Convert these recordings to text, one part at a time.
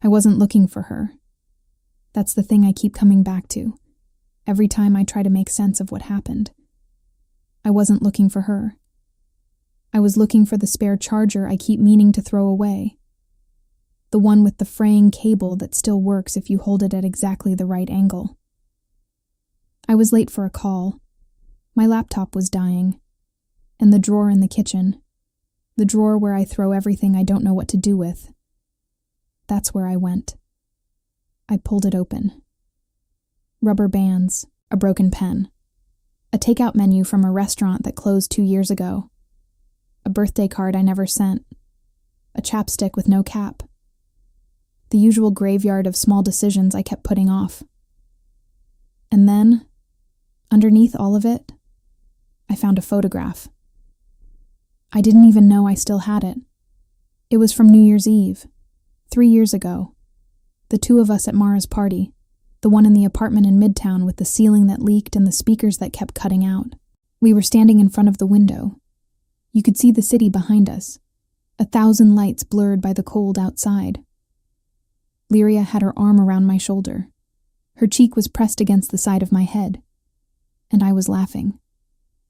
I wasn't looking for her. That's the thing I keep coming back to, every time I try to make sense of what happened. I wasn't looking for her. I was looking for the spare charger I keep meaning to throw away. The one with the fraying cable that still works if you hold it at exactly the right angle. I was late for a call. My laptop was dying. And the drawer in the kitchen, the drawer where I throw everything I don't know what to do with. That's where I went. I pulled it open. Rubber bands, a broken pen, a takeout menu from a restaurant that closed 2 years ago, a birthday card I never sent, a chapstick with no cap, the usual graveyard of small decisions I kept putting off. And then, underneath all of it, I found a photograph. I didn't even know I still had it. It was from New Year's Eve, 3 years ago. The two of us at Mara's party, the one in the apartment in Midtown with the ceiling that leaked and the speakers that kept cutting out. We were standing in front of the window. You could see the city behind us, 1,000 lights blurred by the cold outside. Lyria had her arm around my shoulder. Her cheek was pressed against the side of my head. And I was laughing.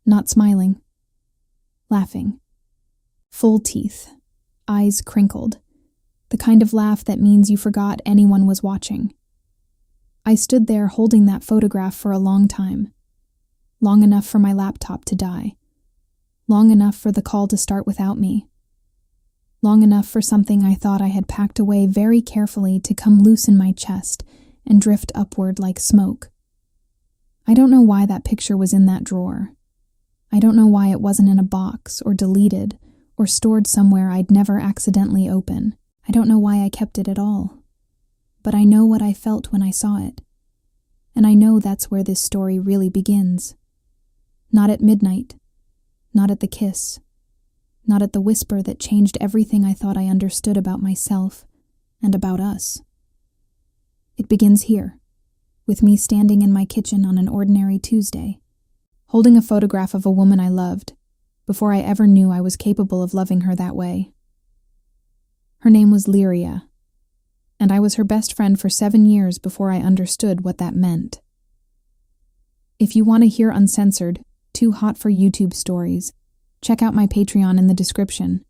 Not smiling. Laughing. Full teeth. Eyes crinkled. The kind of laugh that means you forgot anyone was watching. I stood there holding that photograph for a long time. Long enough for my laptop to die. Long enough for the call to start without me. Long enough for something I thought I had packed away very carefully to come loose in my chest and drift upward like smoke. I don't know why that picture was in that drawer. I don't know why it wasn't in a box or deleted or stored somewhere I'd never accidentally open. I don't know why I kept it at all. But I know what I felt when I saw it. And I know that's where this story really begins. Not at midnight. Not at the kiss. Not at the whisper that changed everything I thought I understood about myself and about us. It begins here, with me standing in my kitchen on an ordinary Tuesday, holding a photograph of a woman I loved, before I ever knew I was capable of loving her that way. Her name was Lyria, and I was her best friend for 7 years before I understood what that meant. If you want to hear uncensored, too hot for YouTube stories, check out my Patreon in the description.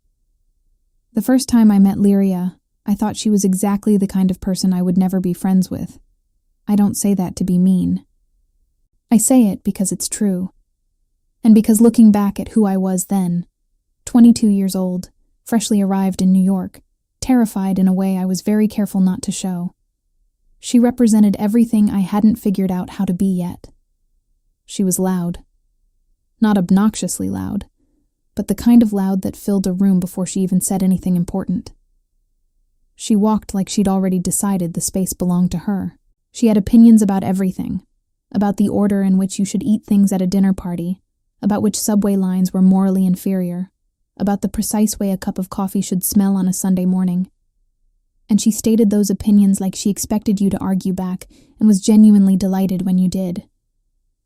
The first time I met Lyria, I thought she was exactly the kind of person I would never be friends with. I don't say that to be mean. I say it because it's true. And because looking back at who I was then, 22 years old, freshly arrived in New York, terrified in a way I was very careful not to show, she represented everything I hadn't figured out how to be yet. She was loud. Not obnoxiously loud, but the kind of loud that filled a room before she even said anything important. She walked like she'd already decided the space belonged to her. She had opinions about everything, about the order in which you should eat things at a dinner party, about which subway lines were morally inferior, about the precise way a cup of coffee should smell on a Sunday morning. And she stated those opinions like she expected you to argue back and was genuinely delighted when you did.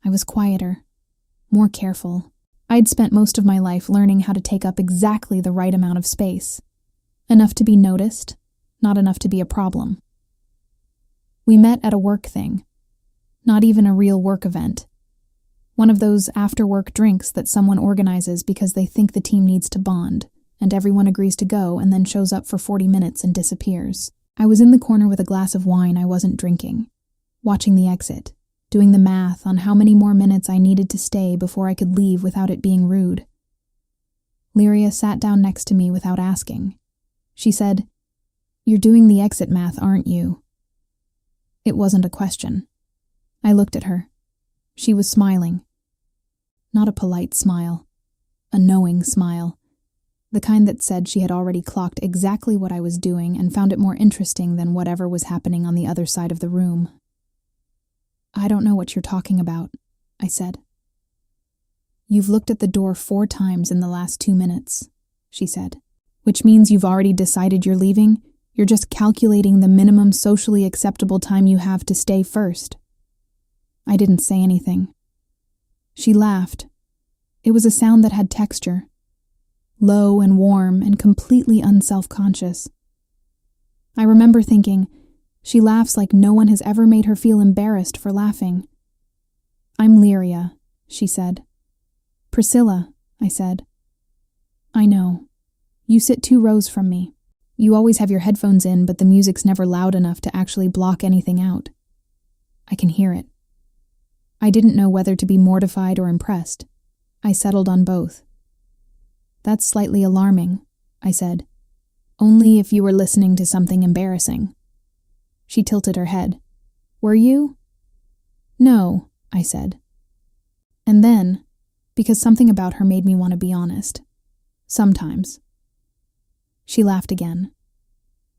I was quieter, more careful. I'd spent most of my life learning how to take up exactly the right amount of space. Enough to be noticed, not enough to be a problem. We met at a work thing. Not even a real work event. One of those after-work drinks that someone organizes because they think the team needs to bond, and everyone agrees to go and then shows up for 40 minutes and disappears. I was in the corner with a glass of wine I wasn't drinking, watching the exit, doing the math on how many more minutes I needed to stay before I could leave without it being rude. Lyria sat down next to me without asking. She said, "You're doing the exit math, aren't you?" It wasn't a question. I looked at her. She was smiling. Not a polite smile. A knowing smile. The kind that said she had already clocked exactly what I was doing and found it more interesting than whatever was happening on the other side of the room. "I don't know what you're talking about," I said. "You've looked at the door 4 times in the last 2 minutes," she said. "Which means you've already decided you're leaving? You're just calculating the minimum socially acceptable time you have to stay first." I didn't say anything. She laughed. It was a sound that had texture. Low and warm and completely unself-conscious. I remember thinking, she laughs like no one has ever made her feel embarrassed for laughing. I'm Lyria, she said. Priscilla, I said. I know. You sit 2 rows from me. You always have your headphones in, but the music's never loud enough to actually block anything out. I can hear it. I didn't know whether to be mortified or impressed. I settled on both. That's slightly alarming, I said. Only if you were listening to something embarrassing. She tilted her head. Were you? No, I said. And then, because something about her made me want to be honest. Sometimes. She laughed again.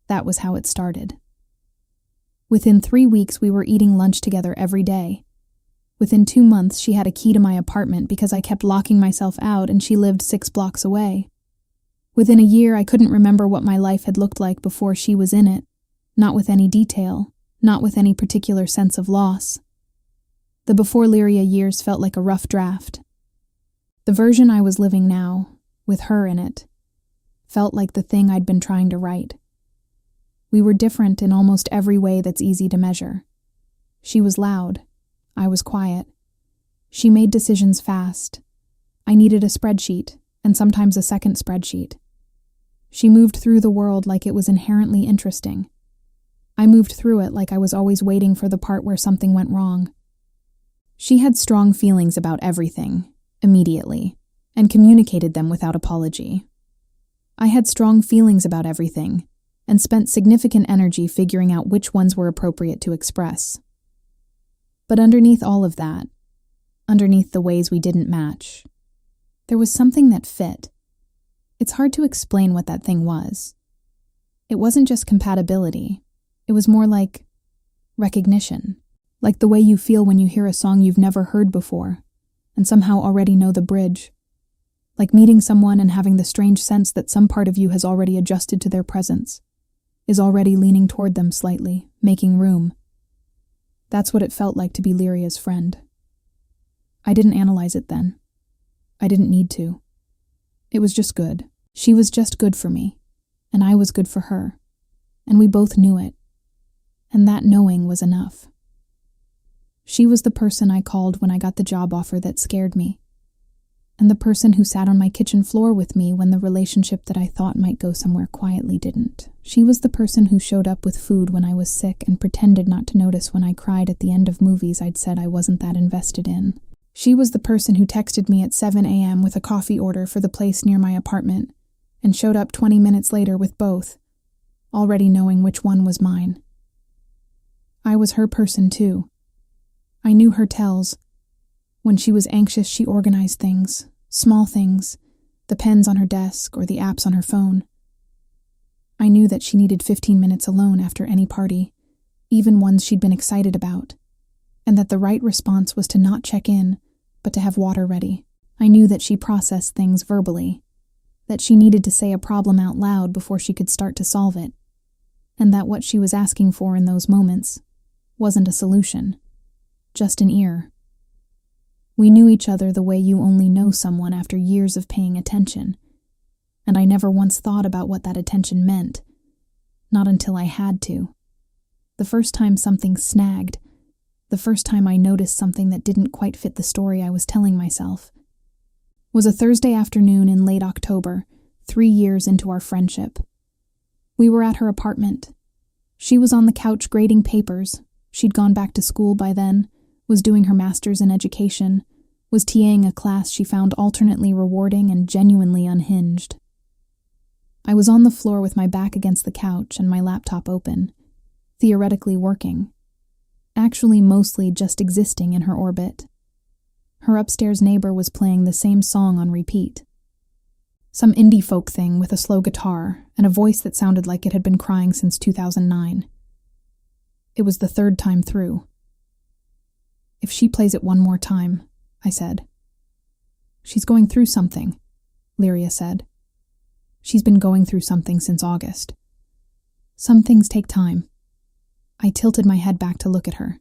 That was how it started. Within 3 weeks, we were eating lunch together every day. Within 2 months, she had a key to my apartment because I kept locking myself out and she lived 6 blocks away. Within a year, I couldn't remember what my life had looked like before she was in it, not with any detail, not with any particular sense of loss. The before Lyria years felt like a rough draft. The version I was living now, with her in it, felt like the thing I'd been trying to write. We were different in almost every way that's easy to measure. She was loud. I was quiet. She made decisions fast. I needed a spreadsheet, and sometimes a second spreadsheet. She moved through the world like it was inherently interesting. I moved through it like I was always waiting for the part where something went wrong. She had strong feelings about everything, immediately, and communicated them without apology. I had strong feelings about everything, and spent significant energy figuring out which ones were appropriate to express. But underneath all of that, underneath the ways we didn't match, there was something that fit. It's hard to explain what that thing was. It wasn't just compatibility. It was more like recognition, like the way you feel when you hear a song you've never heard before, and somehow already know the bridge. Like meeting someone and having the strange sense that some part of you has already adjusted to their presence, is already leaning toward them slightly, making room. That's what it felt like to be Lyria's friend. I didn't analyze it then. I didn't need to. It was just good. She was just good for me, and I was good for her, and we both knew it. And that knowing was enough. She was the person I called when I got the job offer that scared me, and the person who sat on my kitchen floor with me when the relationship that I thought might go somewhere quietly didn't. She was the person who showed up with food when I was sick and pretended not to notice when I cried at the end of movies I'd said I wasn't that invested in. She was the person who texted me at 7 a.m. with a coffee order for the place near my apartment and showed up 20 minutes later with both, already knowing which one was mine. I was her person too. I knew her tells. When she was anxious, she organized things, small things, the pens on her desk or the apps on her phone. I knew that she needed 15 minutes alone after any party, even ones she'd been excited about, and that the right response was to not check in, but to have water ready. I knew that she processed things verbally, that she needed to say a problem out loud before she could start to solve it, and that what she was asking for in those moments wasn't a solution, just an ear. We knew each other the way you only know someone after years of paying attention, and I never once thought about what that attention meant, not until I had to. The first time something snagged, the first time I noticed something that didn't quite fit the story I was telling myself, was a Thursday afternoon in late October, 3 years into our friendship. We were at her apartment. She was on the couch grading papers. She'd gone back to school by then, was doing her master's in education, was TAing a class she found alternately rewarding and genuinely unhinged. I was on the floor with my back against the couch and my laptop open, theoretically working, actually mostly just existing in her orbit. Her upstairs neighbor was playing the same song on repeat. Some indie folk thing with a slow guitar and a voice that sounded like it had been crying since 2009. It was the 3rd time through. If she plays it one more time, I said. She's going through something, Lyria said. She's been going through something since August. Some things take time. I tilted my head back to look at her.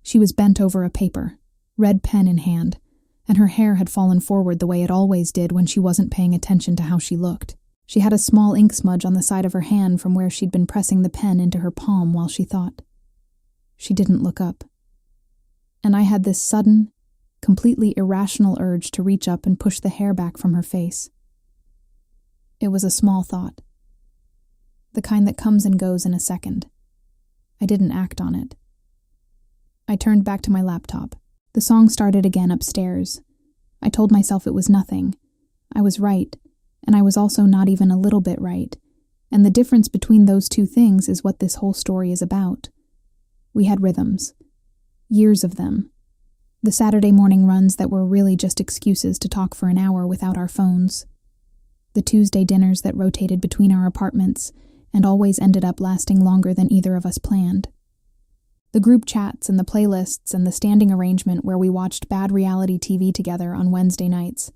She was bent over a paper, red pen in hand, and her hair had fallen forward the way it always did when she wasn't paying attention to how she looked. She had a small ink smudge on the side of her hand from where she'd been pressing the pen into her palm while she thought. She didn't look up. And I had this sudden, completely irrational urge to reach up and push the hair back from her face. It was a small thought. The kind that comes and goes in a second. I didn't act on it. I turned back to my laptop. The song started again upstairs. I told myself it was nothing. I was right, and I was also not even a little bit right, and the difference between those two things is what this whole story is about. We had rhythms. Years of them. The Saturday morning runs that were really just excuses to talk for an hour without our phones. The Tuesday dinners that rotated between our apartments and always ended up lasting longer than either of us planned. The group chats and the playlists and the standing arrangement where we watched bad reality TV together on Wednesday nights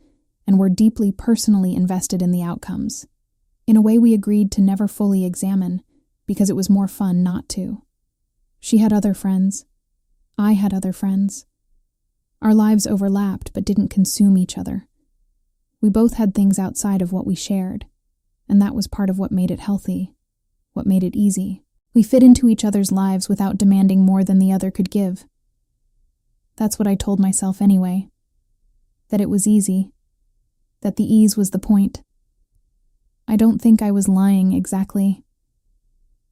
and were deeply personally invested in the outcomes, in a way we agreed to never fully examine because it was more fun not to. She had other friends. I had other friends. Our lives overlapped but didn't consume each other. We both had things outside of what we shared, and that was part of what made it healthy, what made it easy. We fit into each other's lives without demanding more than the other could give. That's what I told myself anyway. That it was easy. That the ease was the point. I don't think I was lying exactly.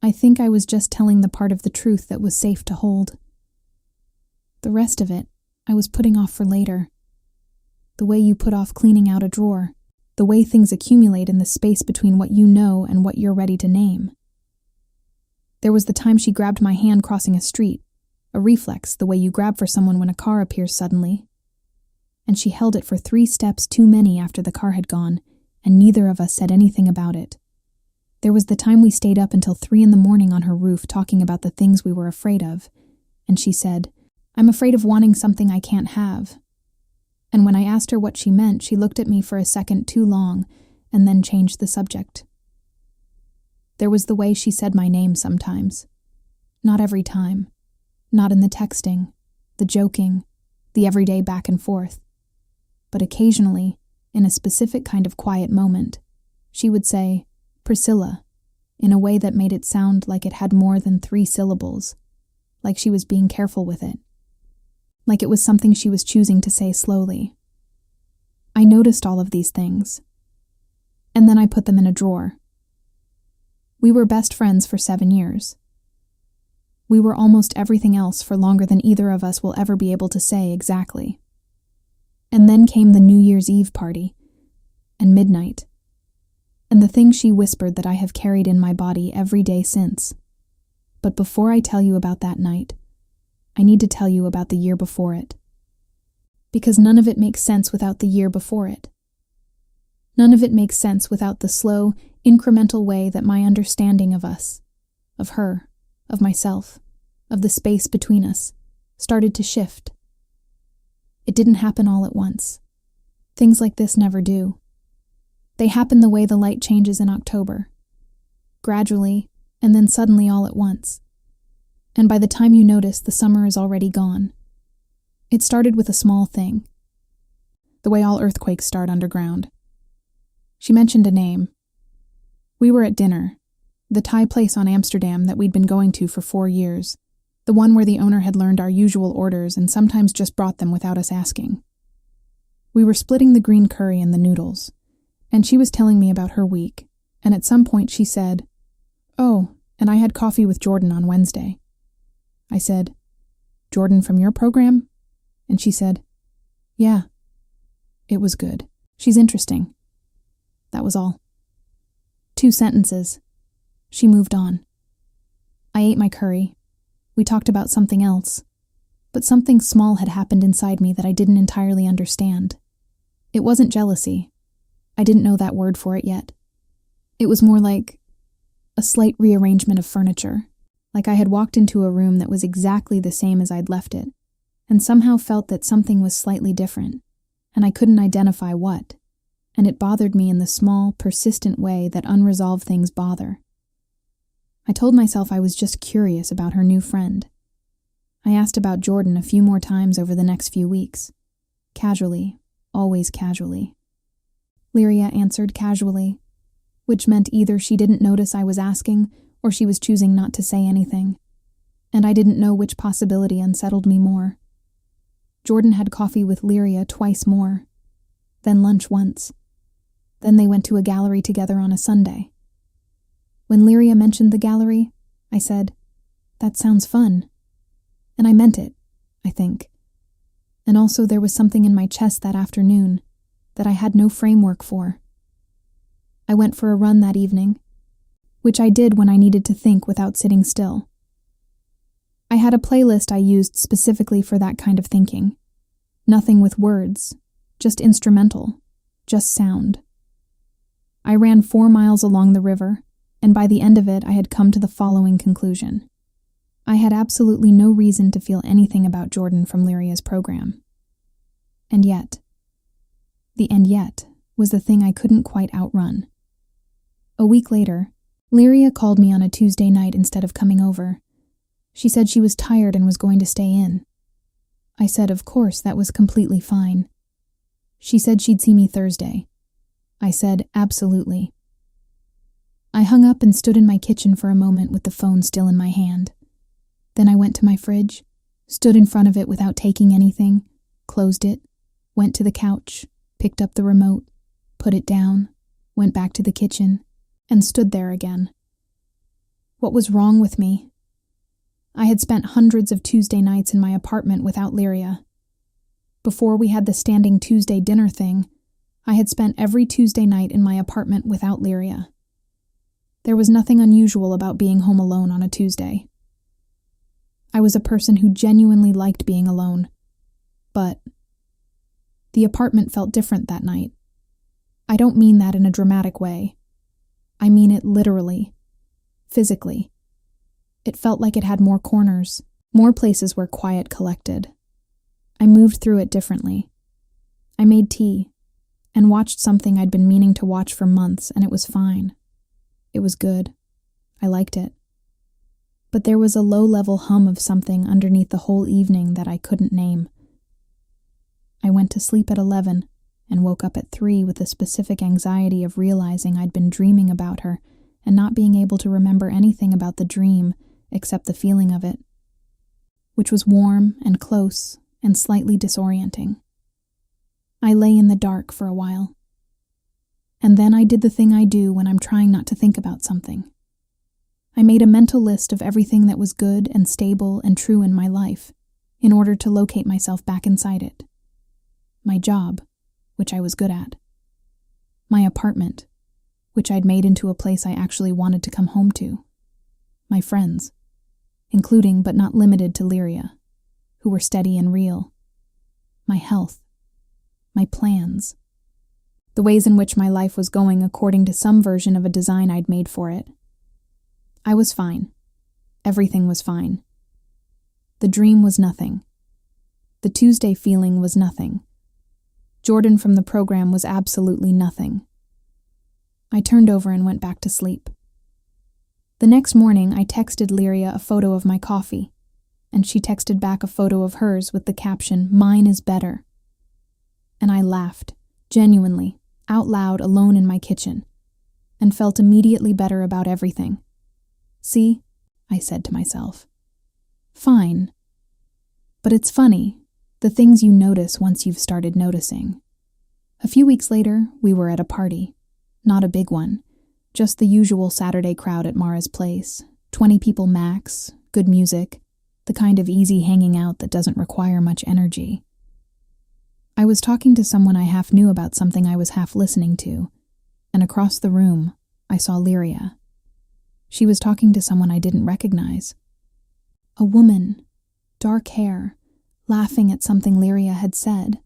I think I was just telling the part of the truth that was safe to hold. The rest of it, I was putting off for later. The way you put off cleaning out a drawer. The way things accumulate in the space between what you know and what you're ready to name. There was the time she grabbed my hand crossing a street, a reflex, the way you grab for someone when a car appears suddenly. And she held it for 3 steps too many after the car had gone, and neither of us said anything about it. There was the time we stayed up until 3 a.m. on her roof talking about the things we were afraid of, and she said, "I'm afraid of wanting something I can't have." And when I asked her what she meant, she looked at me for a second too long, and then changed the subject. There was the way she said my name sometimes. Not every time. Not in the texting, the joking, the everyday back and forth. But occasionally, in a specific kind of quiet moment, she would say, "Priscilla," in a way that made it sound like it had more than 3 syllables, like she was being careful with it, like it was something she was choosing to say slowly. I noticed all of these things, and then I put them in a drawer. We were best friends for 7 years. We were almost everything else for longer than either of us will ever be able to say exactly. And then came the New Year's Eve party, and midnight, and the thing she whispered that I have carried in my body every day since. But before I tell you about that night, I need to tell you about the year before it. Because none of it makes sense without the year before it. None of it makes sense without the slow, incremental way that my understanding of us, of her, of myself, of the space between us, started to shift. It didn't happen all at once. Things like this never do. They happen the way the light changes in October. Gradually, and then suddenly all at once. And by the time you notice, the summer is already gone. It started with a small thing. The way all earthquakes start underground. She mentioned a name. We were at dinner, the Thai place on Amsterdam that we'd been going to for 4 years, the one where the owner had learned our usual orders and sometimes just brought them without us asking. We were splitting the green curry and the noodles, and she was telling me about her week, and at some point she said, "Oh, and I had coffee with Jordan on Wednesday." I said, "Jordan from your program?" And she said, "Yeah." It was good. She's interesting. That was all. 2 sentences. She moved on. I ate my curry. We talked about something else. But something small had happened inside me that I didn't entirely understand. It wasn't jealousy. I didn't know that word for it yet. It was more like a slight rearrangement of furniture, like I had walked into a room that was exactly the same as I'd left it, and somehow felt that something was slightly different, and I couldn't identify what. And it bothered me in the small, persistent way that unresolved things bother. I told myself I was just curious about her new friend. I asked about Jordan a few more times over the next few weeks. Casually, always casually. Lyria answered casually. which meant either she didn't notice I was asking or she was choosing not to say anything, and I didn't know which possibility unsettled me more. Jordan had coffee with Lyria twice more, then lunch once. Then they went to a gallery together on a Sunday. When Lyria mentioned the gallery, I said, "That sounds fun." And I meant it, I think. And also there was something in my chest that afternoon that I had no framework for. I went for a run that evening, which I did when I needed to think without sitting still. I had a playlist I used specifically for that kind of thinking. Nothing with words, just instrumental, just sound. I ran 4 miles along the river, and by the end of it I had come to the following conclusion. I had absolutely no reason to feel anything about Jordan from Lyria's program. And yet, the "and yet" was the thing I couldn't quite outrun. A week later, Lyria called me on a Tuesday night instead of coming over. She said she was tired and was going to stay in. I said, of course, that was completely fine. She said she'd see me Thursday. I said, absolutely. I hung up and stood in my kitchen for a moment with the phone still in my hand. Then I went to my fridge, stood in front of it without taking anything, closed it, went to the couch, picked up the remote, put it down, went back to the kitchen, and stood there again. What was wrong with me? I had spent hundreds of Tuesday nights in my apartment without Lyria. Before we had the standing Tuesday dinner thing, I had spent every Tuesday night in my apartment without Lyria. There was nothing unusual about being home alone on a Tuesday. I was a person who genuinely liked being alone. But the apartment felt different that night. I don't mean that in a dramatic way. I mean it literally, physically. It felt like it had more corners, more places where quiet collected. I moved through it differently. I made tea and watched something I'd been meaning to watch for months, and it was fine. It was good. I liked it. But there was a low-level hum of something underneath the whole evening that I couldn't name. I went to sleep at 11 and woke up at 3 with the specific anxiety of realizing I'd been dreaming about her and not being able to remember anything about the dream except the feeling of it, which was warm and close and slightly disorienting. I lay in the dark for a while. And then I did the thing I do when I'm trying not to think about something. I made a mental list of everything that was good and stable and true in my life in order to locate myself back inside it. My job, which I was good at. My apartment, which I'd made into a place I actually wanted to come home to. My friends, including but not limited to Lyria, who were steady and real. My health. My plans. The ways in which my life was going according to some version of a design I'd made for it. I was fine. Everything was fine. The dream was nothing. The Tuesday feeling was nothing. Jordan from the program was absolutely nothing. I turned over and went back to sleep. The next morning, I texted Lyria a photo of my coffee, and she texted back a photo of hers with the caption, "Mine is better." And I laughed, genuinely, out loud, alone in my kitchen, and felt immediately better about everything. See, I said to myself. Fine. But it's funny, the things you notice once you've started noticing. A few weeks later, we were at a party. Not a big one, just the usual Saturday crowd at Mara's place. 20 people max, good music, the kind of easy hanging out that doesn't require much energy. I was talking to someone I half knew about something I was half listening to, and across the room, I saw Lyria. She was talking to someone I didn't recognize. A woman, dark hair, laughing at something Lyria had said.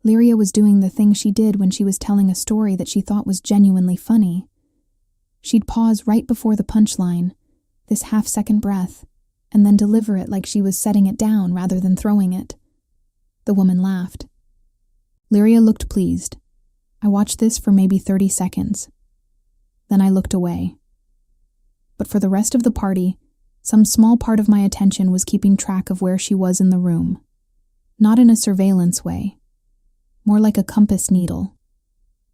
Lyria was doing the thing she did when she was telling a story that she thought was genuinely funny. She'd pause right before the punchline, this half-second breath, and then deliver it like she was setting it down rather than throwing it. The woman laughed. Lyria looked pleased. I watched this for maybe 30 seconds. Then I looked away. But for the rest of the party, some small part of my attention was keeping track of where she was in the room. Not in a surveillance way. More like a compass needle.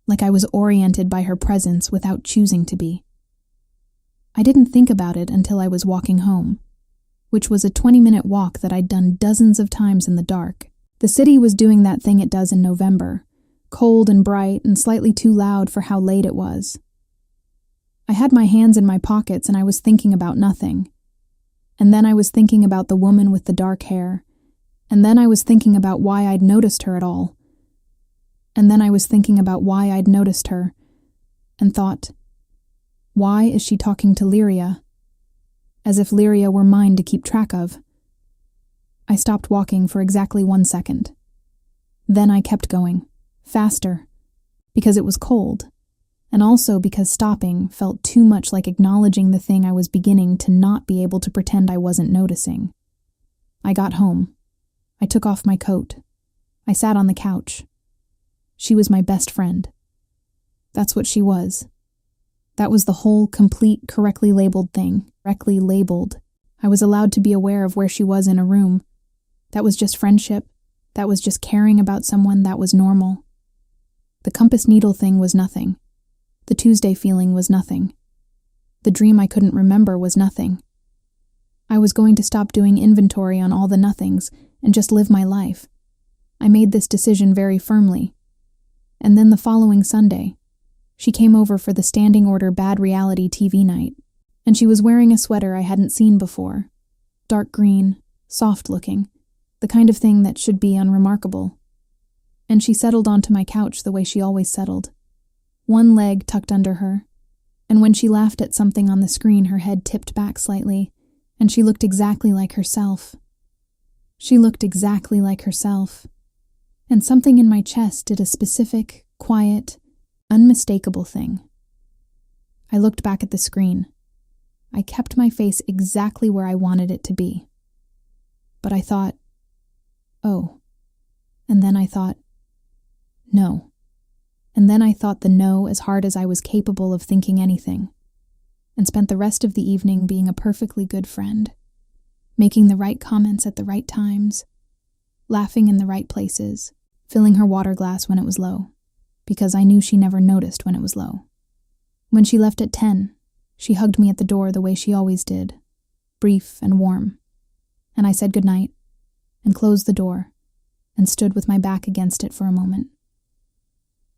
like I was oriented by her presence without choosing to be. I didn't think about it until I was walking home, which was a 20-minute walk that I'd done dozens of times in the dark. The city was doing that thing it does in November, cold and bright and slightly too loud for how late it was. I had my hands in my pockets and I was thinking about nothing. And then I was thinking about the woman with the dark hair. And then I was thinking about why I'd noticed her at all. And then I was thinking about why I'd noticed her, and thought, why is she talking to Lyria? As if Lyria were mine to keep track of. I stopped walking for exactly 1 second. Then I kept going, faster, because it was cold, and also because stopping felt too much like acknowledging the thing I was beginning to not be able to pretend I wasn't noticing. I got home. I took off my coat. I sat on the couch. She was my best friend. That's what she was. That was the whole, complete, correctly labeled thing. Correctly labeled. I was allowed to be aware of where she was in a room. That was just friendship. That was just caring about someone. That was normal. The compass needle thing was nothing. The Tuesday feeling was nothing. The dream I couldn't remember was nothing. I was going to stop doing inventory on all the nothings and just live my life. I made this decision very firmly. And then the following Sunday, she came over for the standing order bad reality TV night, and she was wearing a sweater I hadn't seen before. Dark green, soft-looking, the kind of thing that should be unremarkable. And she settled onto my couch the way she always settled, one leg tucked under her, and when she laughed at something on the screen, her head tipped back slightly, and she looked exactly like herself. She looked exactly like herself. And something in my chest did a specific, quiet, unmistakable thing. I looked back at the screen. I kept my face exactly where I wanted it to be. But I thought, oh. And then I thought, no. And then I thought the no as hard as I was capable of thinking anything, and spent the rest of the evening being a perfectly good friend, making the right comments at the right times, laughing in the right places, filling her water glass when it was low, because I knew she never noticed when it was low. When she left at 10, she hugged me at the door the way she always did, brief and warm, and I said goodnight, and closed the door, and stood with my back against it for a moment.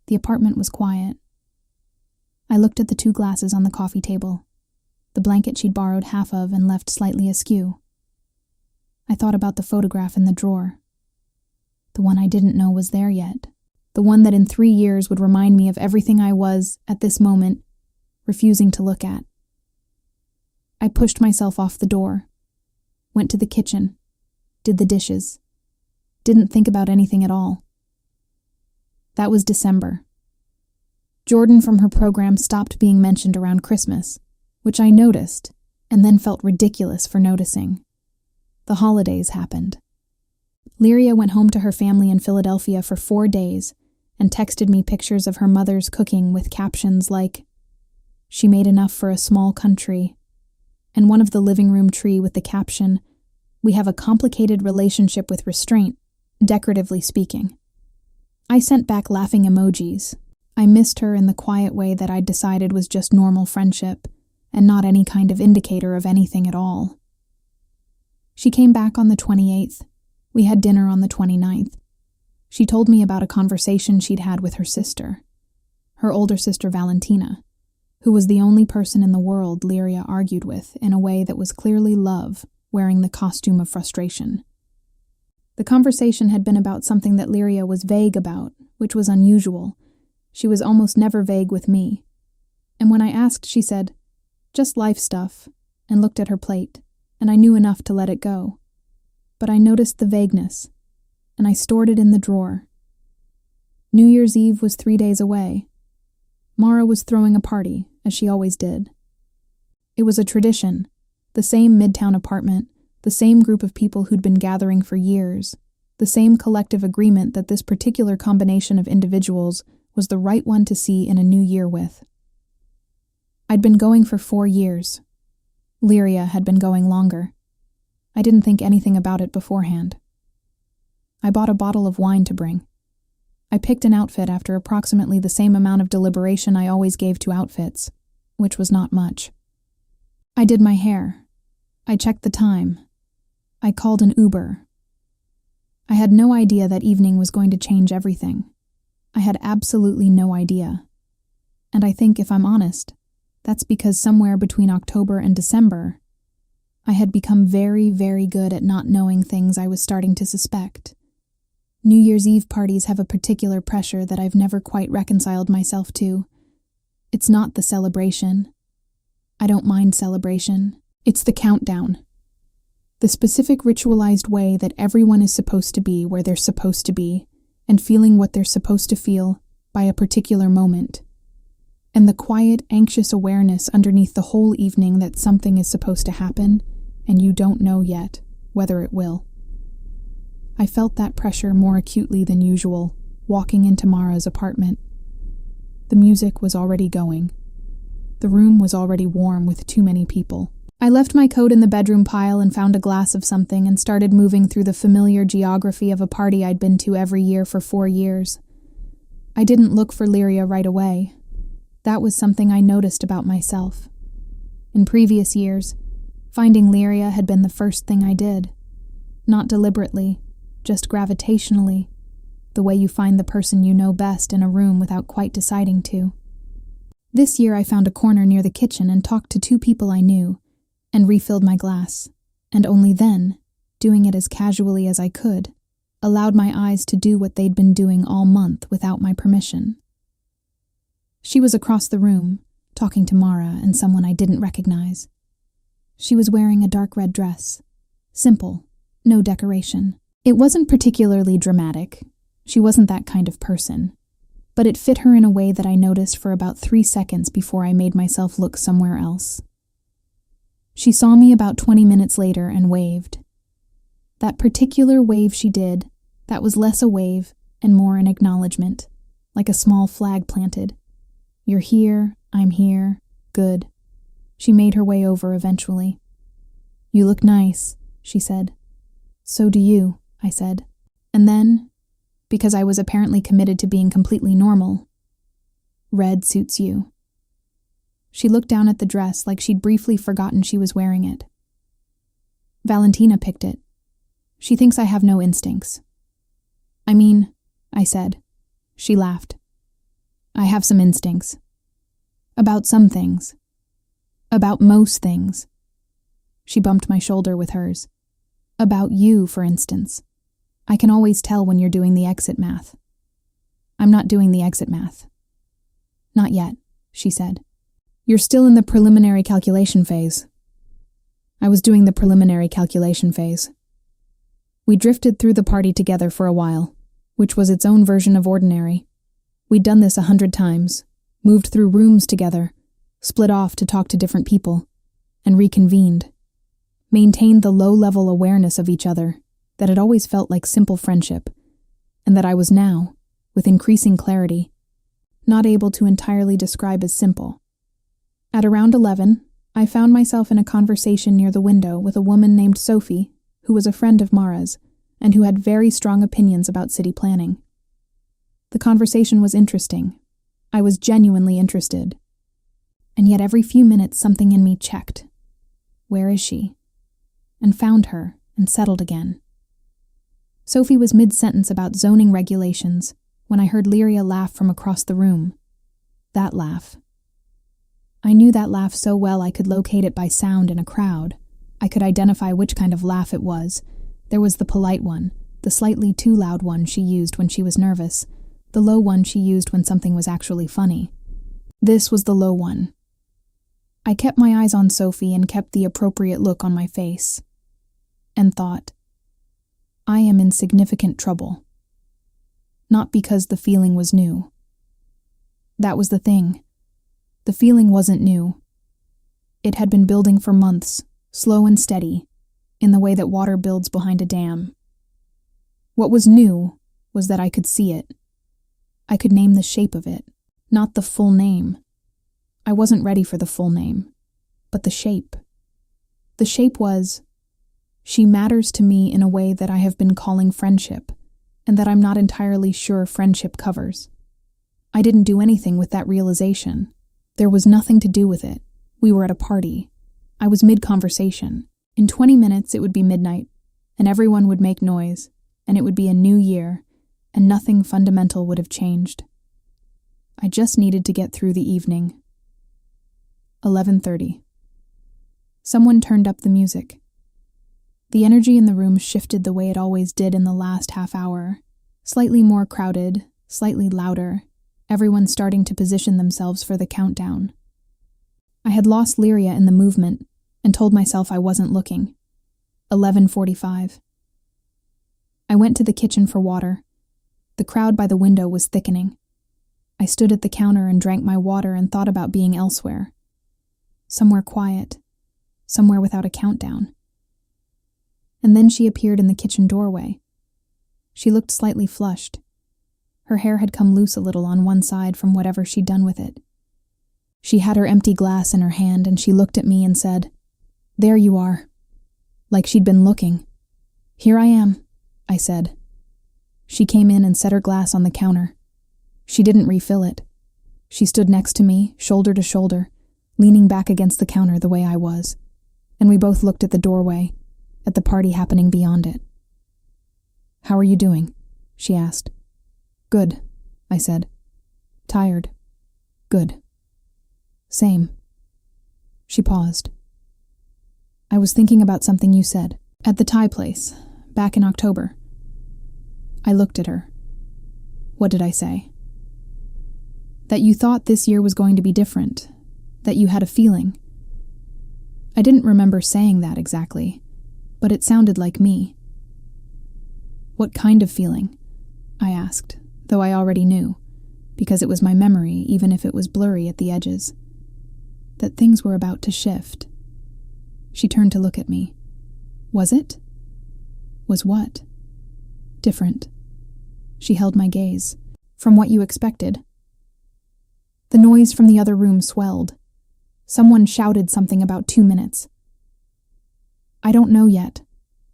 The apartment was quiet. I looked at the 2 glasses on the coffee table, the blanket she'd borrowed half of and left slightly askew. I thought about the photograph in the drawer, the one I didn't know was there yet, the one that in 3 years would remind me of everything I was, at this moment, refusing to look at. I pushed myself off the door, went to the kitchen, did the dishes, didn't think about anything at all. That was December. Jordan from her program stopped being mentioned around Christmas, which I noticed, and then felt ridiculous for noticing. The holidays happened. Lyria went home to her family in Philadelphia for 4 days and texted me pictures of her mother's cooking with captions like, "She made enough for a small country," and one of the living room tree with the caption, "We have a complicated relationship with restraint, decoratively speaking." I sent back laughing emojis. I missed her in the quiet way that I'd decided was just normal friendship and not any kind of indicator of anything at all. She came back on the 28th. We had dinner on the 29th. She told me about a conversation she'd had with her sister, her older sister Valentina, who was the only person in the world Lyria argued with in a way that was clearly love, wearing the costume of frustration. The conversation had been about something that Lyria was vague about, which was unusual. She was almost never vague with me. And when I asked, she said, "Just life stuff," and looked at her plate, and I knew enough to let it go. But I noticed the vagueness, and I stored it in the drawer. New Year's Eve was 3 days away. Mara was throwing a party, as she always did. It was a tradition, the same Midtown apartment, the same group of people who'd been gathering for years, the same collective agreement that this particular combination of individuals was the right one to see in a new year with. I'd been going for 4 years. Lyria had been going longer. I didn't think anything about it beforehand. I bought a bottle of wine to bring. I picked an outfit after approximately the same amount of deliberation I always gave to outfits, which was not much. I did my hair. I checked the time. I called an Uber. I had no idea that evening was going to change everything. I had absolutely no idea. And I think, if I'm honest, that's because somewhere between October and December, I had become very, very good at not knowing things I was starting to suspect. New Year's Eve parties have a particular pressure that I've never quite reconciled myself to. It's not the celebration. I don't mind celebration. It's the countdown. The specific ritualized way that everyone is supposed to be where they're supposed to be, and feeling what they're supposed to feel by a particular moment. And the quiet, anxious awareness underneath the whole evening that something is supposed to happen, and you don't know yet whether it will. I felt that pressure more acutely than usual, walking into Mara's apartment. The music was already going. The room was already warm with too many people. I left my coat in the bedroom pile and found a glass of something and started moving through the familiar geography of a party I'd been to every year for 4 years. I didn't look for Lyria right away. That was something I noticed about myself. In previous years, finding Lyria had been the first thing I did. Not deliberately, just gravitationally, the way you find the person you know best in a room without quite deciding to. This year I found a corner near the kitchen and talked to 2 people I knew, and refilled my glass, and only then, doing it as casually as I could, allowed my eyes to do what they'd been doing all month without my permission. She was across the room, talking to Mara and someone I didn't recognize. She was wearing a dark red dress. Simple, no decoration. It wasn't particularly dramatic. She wasn't that kind of person. But it fit her in a way that I noticed for about 3 seconds before I made myself look somewhere else. She saw me about 20 minutes later and waved. That particular wave she did, that was less a wave and more an acknowledgement, like a small flag planted. You're here, I'm here, good. She made her way over eventually. You look nice, she said. So do you, I said. And then, because I was apparently committed to being completely normal, red suits you. She looked down at the dress like she'd briefly forgotten she was wearing it. Valentina picked it. She thinks I have no instincts. I mean, I said. She laughed. I have some instincts. About some things. About most things. She bumped my shoulder with hers. About you, for instance. I can always tell when you're doing the exit math. I'm not doing the exit math. Not yet, she said. You're still in the preliminary calculation phase. I was doing the preliminary calculation phase. We drifted through the party together for a while, which was its own version of ordinary. We'd done this 100 times, moved through rooms together, split off to talk to different people, and reconvened. Maintained the low-level awareness of each other that had always felt like simple friendship, and that I was now, with increasing clarity, not able to entirely describe as simple. At around 11, I found myself in a conversation near the window with a woman named Sophie, who was a friend of Mara's, and who had very strong opinions about city planning. The conversation was interesting. I was genuinely interested. And yet every few minutes something in me checked. Where is she? And found her, and settled again. Sophie was mid-sentence about zoning regulations when I heard Lyria laugh from across the room. That laugh. I knew that laugh so well I could locate it by sound in a crowd. I could identify which kind of laugh it was. There was the polite one, the slightly too loud one she used when she was nervous, the low one she used when something was actually funny. This was the low one. I kept my eyes on Sophie and kept the appropriate look on my face. And thought, I am in significant trouble. Not because the feeling was new. That was the thing. The feeling wasn't new. It had been building for months, slow and steady, in the way that water builds behind a dam. What was new was that I could see it. I could name the shape of it, not the full name. I wasn't ready for the full name, but the shape. The shape was, she matters to me in a way that I have been calling friendship, and that I'm not entirely sure friendship covers. I didn't do anything with that realization. There was nothing to do with it. We were at a party. I was mid-conversation. In 20 minutes it would be midnight, and everyone would make noise, and it would be a new year, and nothing fundamental would have changed. I just needed to get through the evening. 11:30. Someone turned up the music. The energy in the room shifted the way it always did in the last half hour. Slightly more crowded, slightly louder, everyone starting to position themselves for the countdown. I had lost Lyria in the movement and told myself I wasn't looking. 11:45. I went to the kitchen for water. The crowd by the window was thickening. I stood at the counter and drank my water and thought about being elsewhere. Somewhere quiet, somewhere without a countdown. And then she appeared in the kitchen doorway. She looked slightly flushed. Her hair had come loose a little on one side from whatever she'd done with it. She had her empty glass in her hand and she looked at me and said, "There you are." Like she'd been looking. "Here I am," I said. She came in and set her glass on the counter. She didn't refill it. She stood next to me, shoulder to shoulder, leaning back against the counter the way I was, and we both looked at the doorway, at the party happening beyond it. "How are you doing?" she asked. "Good," I said. "Tired." "Good." "Same." She paused. "I was thinking about something you said, at the Thai place, back in October." I looked at her. "What did I say?" "That you thought this year was going to be different, that you had a feeling." I didn't remember saying that exactly, but it sounded like me. "What kind of feeling?" I asked, though I already knew, because it was my memory, even if it was blurry at the edges. That things were about to shift. She turned to look at me. "Was it?" "Was what?" "Different." She held my gaze. "From what you expected." The noise from the other room swelled. Someone shouted something about 2 minutes. "I don't know yet,"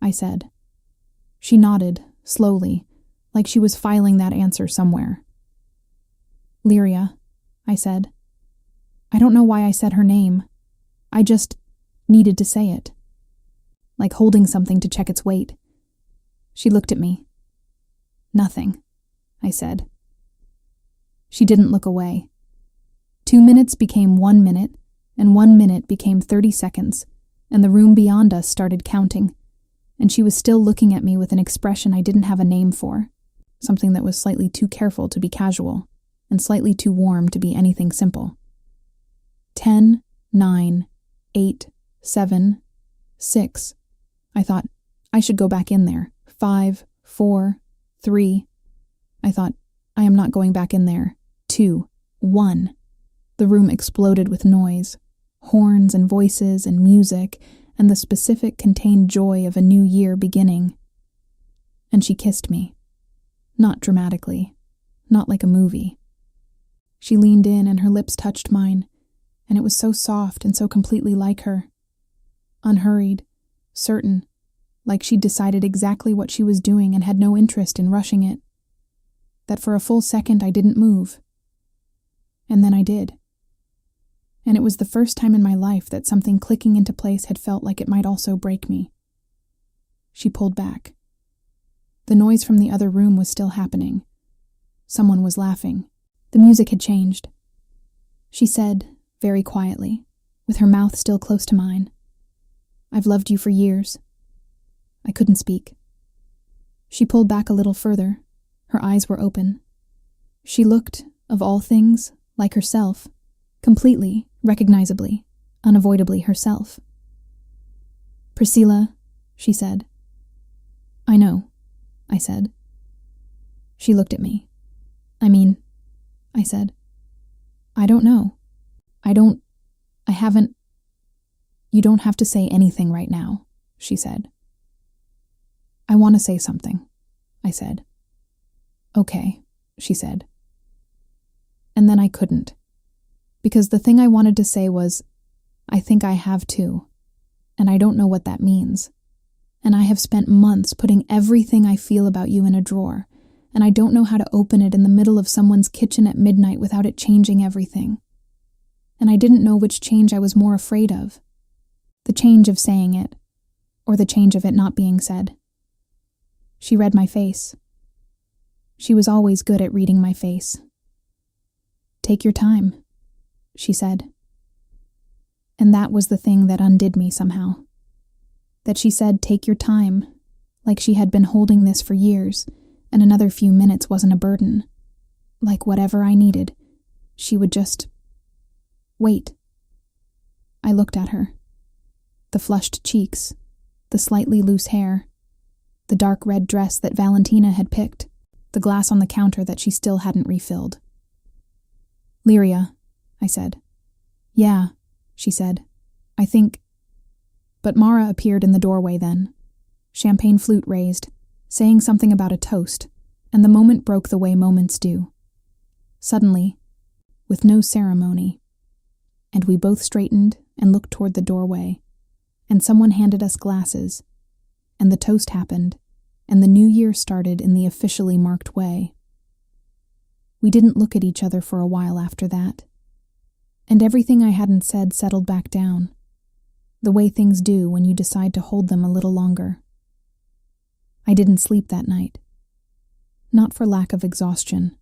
I said. She nodded, slowly, like she was filing that answer somewhere. "Lyria," I said. I don't know why I said her name. I just needed to say it. Like holding something to check its weight. She looked at me. "Nothing," I said. She didn't look away. 2 minutes became 1 minute, and 1 minute became 30 seconds, and the room beyond us started counting, and she was still looking at me with an expression I didn't have a name for, something that was slightly too careful to be casual, and slightly too warm to be anything simple. 10, 9, 8, 7, 6. I thought, I should go back in there. 5, 4, 3. I thought, I am not going back in there. 2, 1. The room exploded with noise, horns and voices and music, and the specific contained joy of a new year beginning. And she kissed me. Not dramatically, not like a movie. She leaned in and her lips touched mine, and it was so soft and so completely like her. Unhurried, certain, like she'd decided exactly what she was doing and had no interest in rushing it. That for a full second I didn't move. And then I did. And it was the first time in my life that something clicking into place had felt like it might also break me. She pulled back. The noise from the other room was still happening. Someone was laughing. The music had changed. She said, very quietly, with her mouth still close to mine, "I've loved you for years." I couldn't speak. She pulled back a little further. Her eyes were open. She looked, of all things, like herself, completely, recognizably, unavoidably herself. "Priscilla," she said. "I know," I said. She looked at me. I said. "I don't know. I haven't." "You don't have to say anything right now," she said. "I want to say something," I said. "Okay," she said. And then I couldn't. Because the thing I wanted to say was, "I think I have too. And I don't know what that means. And I have spent months putting everything I feel about you in a drawer, and I don't know how to open it in the middle of someone's kitchen at midnight without it changing everything. And I didn't know which change I was more afraid of. The change of saying it, or the change of it not being said. She read my face. She was always good at reading my face. "Take your time," she said. And that was the thing that undid me somehow. That she said, "Take your time," like she had been holding this for years, and another few minutes wasn't a burden. Like whatever I needed, she would just wait. I looked at her. The flushed cheeks, the slightly loose hair, the dark red dress that Valentina had picked, the glass on the counter that she still hadn't refilled. "Lyria," I said. "Yeah," she said. "I think—" But Mara appeared in the doorway then, champagne flute raised, saying something about a toast, and the moment broke the way moments do. Suddenly, with no ceremony, and we both straightened and looked toward the doorway, and someone handed us glasses, and the toast happened, and the new year started in the officially marked way. We didn't look at each other for a while after that, and everything I hadn't said settled back down, the way things do when you decide to hold them a little longer. I didn't sleep that night. Not for lack of exhaustion.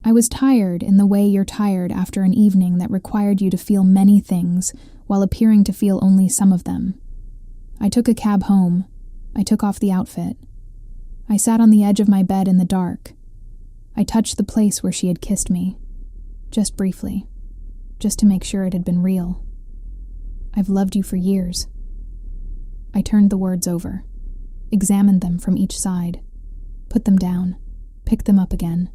I was tired in the way you're tired after an evening that required you to feel many things while appearing to feel only some of them. I took a cab home. I took off the outfit. I sat on the edge of my bed in the dark. I touched the place where she had kissed me. Just briefly. Just to make sure it had been real. "I've loved you for years." I turned the words over. Examined them from each side. Put them down. Picked them up again.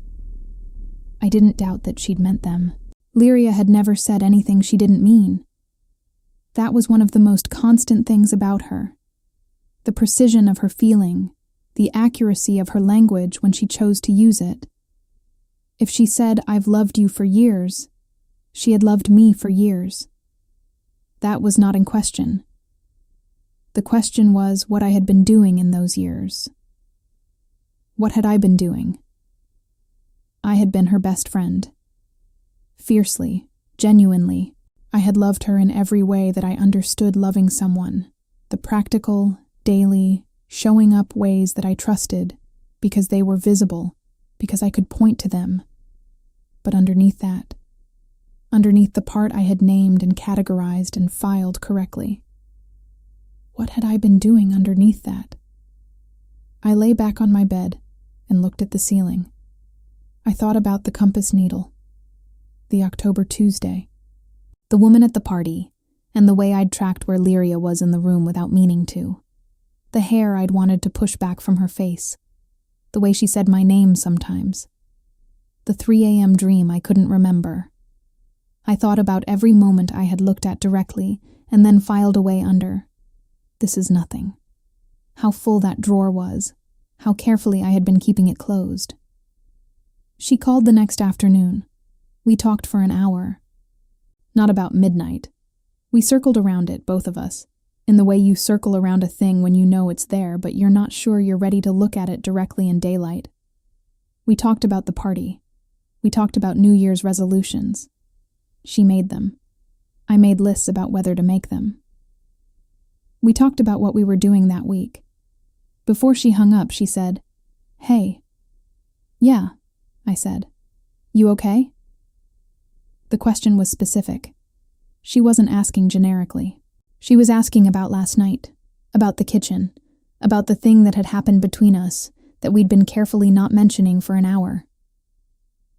I didn't doubt that she'd meant them. Lyria had never said anything she didn't mean. That was one of the most constant things about her. The precision of her feeling, the accuracy of her language when she chose to use it. If she said, "I've loved you for years," she had loved me for years. That was not in question. The question was what I had been doing in those years. What had I been doing? I had been her best friend. Fiercely, genuinely, I had loved her in every way that I understood loving someone. The practical, daily, showing up ways that I trusted, because they were visible, because I could point to them. But underneath that, underneath the part I had named and categorized and filed correctly, what had I been doing underneath that? I lay back on my bed and looked at the ceiling. I thought about the compass needle, the October Tuesday, the woman at the party, and the way I'd tracked where Lyria was in the room without meaning to. The hair I'd wanted to push back from her face. The way she said my name sometimes. The 3 a.m. dream I couldn't remember. I thought about every moment I had looked at directly and then filed away under. This is nothing. How full that drawer was. How carefully I had been keeping it closed. She called the next afternoon. We talked for an hour. Not about midnight. We circled around it, both of us, in the way you circle around a thing when you know it's there, but you're not sure you're ready to look at it directly in daylight. We talked about the party. We talked about New Year's resolutions. She made them. I made lists about whether to make them. We talked about what we were doing that week. Before she hung up, she said, "Hey." "Yeah," I said. "You okay?" The question was specific. She wasn't asking generically. She was asking about last night, about the kitchen, about the thing that had happened between us that we'd been carefully not mentioning for an hour.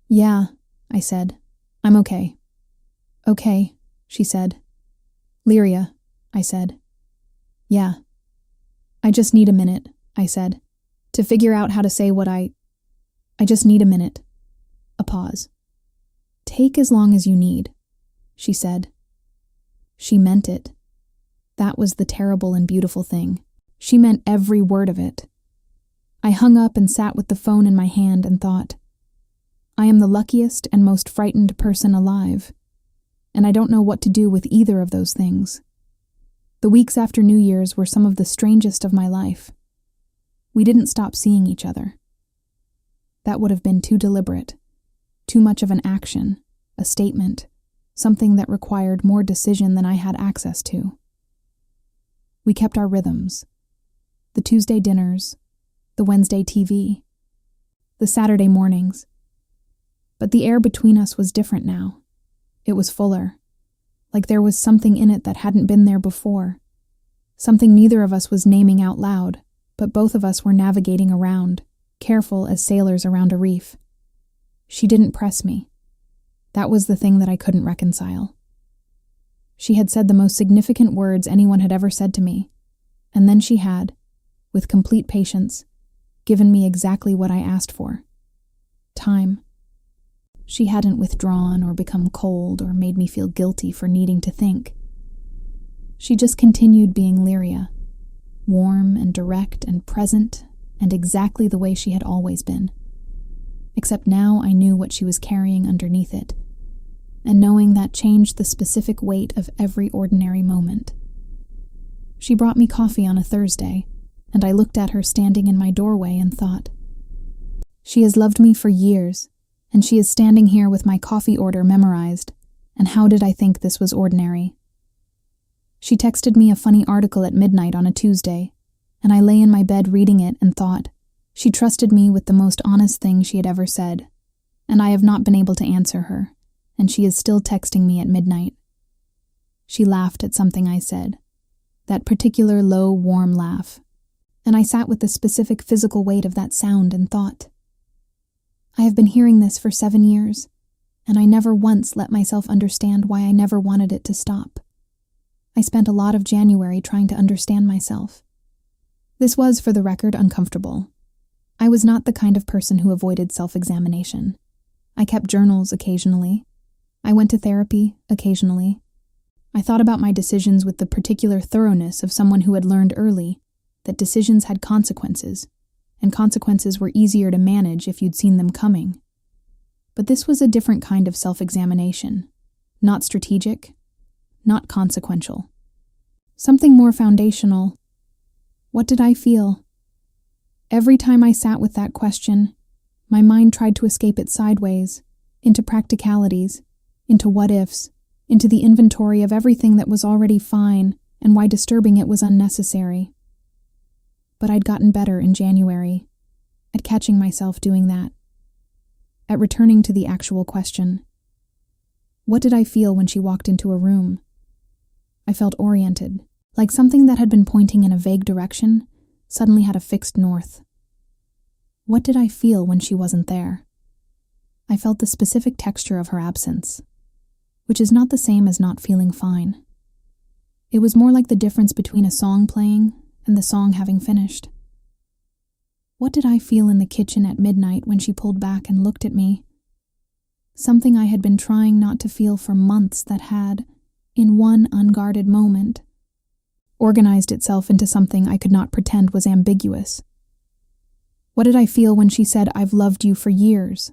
"Yeah," I said. "I'm okay." "Okay," she said. "Lyria," I said. "Yeah." "I just need a minute," I said, "to figure out how to say what I just need a minute." A pause. "Take as long as you need," she said. She meant it. That was the terrible and beautiful thing. She meant every word of it. I hung up and sat with the phone in my hand and thought, I am the luckiest and most frightened person alive, and I don't know what to do with either of those things. The weeks after New Year's were some of the strangest of my life. We didn't stop seeing each other. That would have been too deliberate, too much of an action, a statement, something that required more decision than I had access to. We kept our rhythms. The Tuesday dinners, the Wednesday TV, the Saturday mornings. But the air between us was different now. It was fuller, like there was something in it that hadn't been there before, something neither of us was naming out loud, but both of us were navigating around, careful as sailors around a reef. She didn't press me. That was the thing that I couldn't reconcile. She had said the most significant words anyone had ever said to me, and then she had, with complete patience, given me exactly what I asked for. Time. She hadn't withdrawn or become cold or made me feel guilty for needing to think. She just continued being Lyria, warm and direct and present and exactly the way she had always been. Except now I knew what she was carrying underneath it, and knowing that changed the specific weight of every ordinary moment. She brought me coffee on a Thursday, and I looked at her standing in my doorway and thought, she has loved me for years, and she is standing here with my coffee order memorized, and how did I think this was ordinary? She texted me a funny article at midnight on a Tuesday, and I lay in my bed reading it and thought, she trusted me with the most honest thing she had ever said, and I have not been able to answer her, and she is still texting me at midnight. She laughed at something I said, that particular low, warm laugh, and I sat with the specific physical weight of that sound and thought, I have been hearing this for 7 years, and I never once let myself understand why I never wanted it to stop. I spent a lot of January trying to understand myself. This was, for the record, uncomfortable. I was not the kind of person who avoided self-examination. I kept journals occasionally. I went to therapy occasionally. I thought about my decisions with the particular thoroughness of someone who had learned early that decisions had consequences, and consequences were easier to manage if you'd seen them coming. But this was a different kind of self-examination, not strategic, not consequential. Something more foundational. What did I feel? Every time I sat with that question, my mind tried to escape it sideways, into practicalities, into what-ifs, into the inventory of everything that was already fine and why disturbing it was unnecessary. But I'd gotten better in January, at catching myself doing that, at returning to the actual question. What did I feel when she walked into a room? I felt oriented, like something that had been pointing in a vague direction suddenly had a fixed north. What did I feel when she wasn't there? I felt the specific texture of her absence, which is not the same as not feeling fine. It was more like the difference between a song playing and the song having finished. What did I feel in the kitchen at midnight when she pulled back and looked at me? Something I had been trying not to feel for months that had, in one unguarded moment, organized itself into something I could not pretend was ambiguous. What did I feel when she said, I've loved you for years,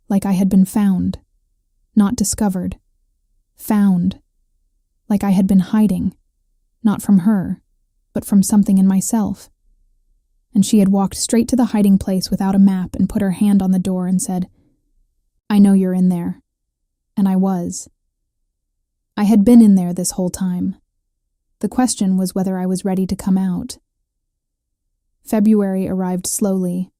like I had been found, not discovered, found, like I had been hiding, not from her, but from something in myself. And she had walked straight to the hiding place without a map and put her hand on the door and said, I know you're in there. And I was. I had been in there this whole time. The question was whether I was ready to come out. February arrived slowly.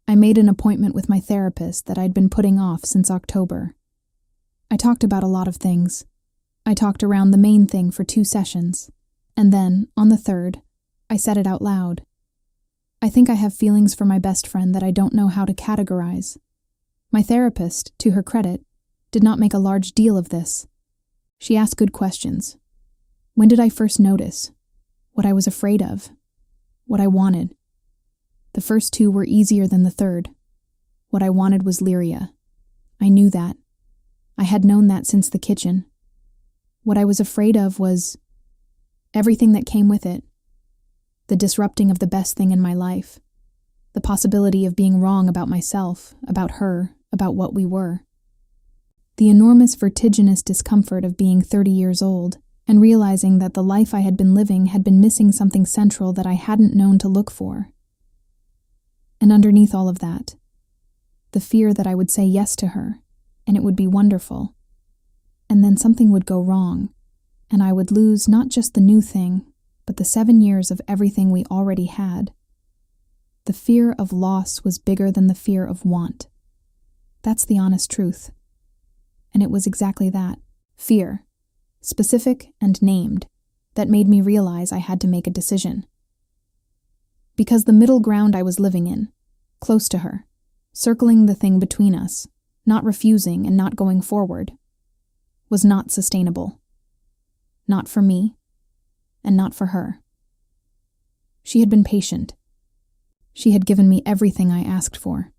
I made an appointment with my therapist that I'd been putting off since October. I talked about a lot of things. I talked around the main thing for 2 sessions, and then, on the third, I said it out loud. I think I have feelings for my best friend that I don't know how to categorize. My therapist, to her credit, did not make a large deal of this. She asked good questions. When did I first notice? What I was afraid of? What I wanted? The first 2 were easier than the third. What I wanted was Lyria. I knew that. I had known that since the kitchen. What I was afraid of was everything that came with it. The disrupting of the best thing in my life. The possibility of being wrong about myself, about her, about what we were. The enormous vertiginous discomfort of being 30 years old and realizing that the life I had been living had been missing something central that I hadn't known to look for. And underneath all of that, The fear that I would say yes to her, and it would be wonderful. And then something would go wrong, and I would lose not just the new thing, but the 7 years of everything we already had. The fear of loss was bigger than the fear of want. That's the honest truth. And it was exactly that, fear, specific and named, that made me realize I had to make a decision. Because the middle ground I was living in, close to her, circling the thing between us, not refusing and not going forward, was not sustainable. Not for me, and not for her. She had been patient. She had given me everything I asked for.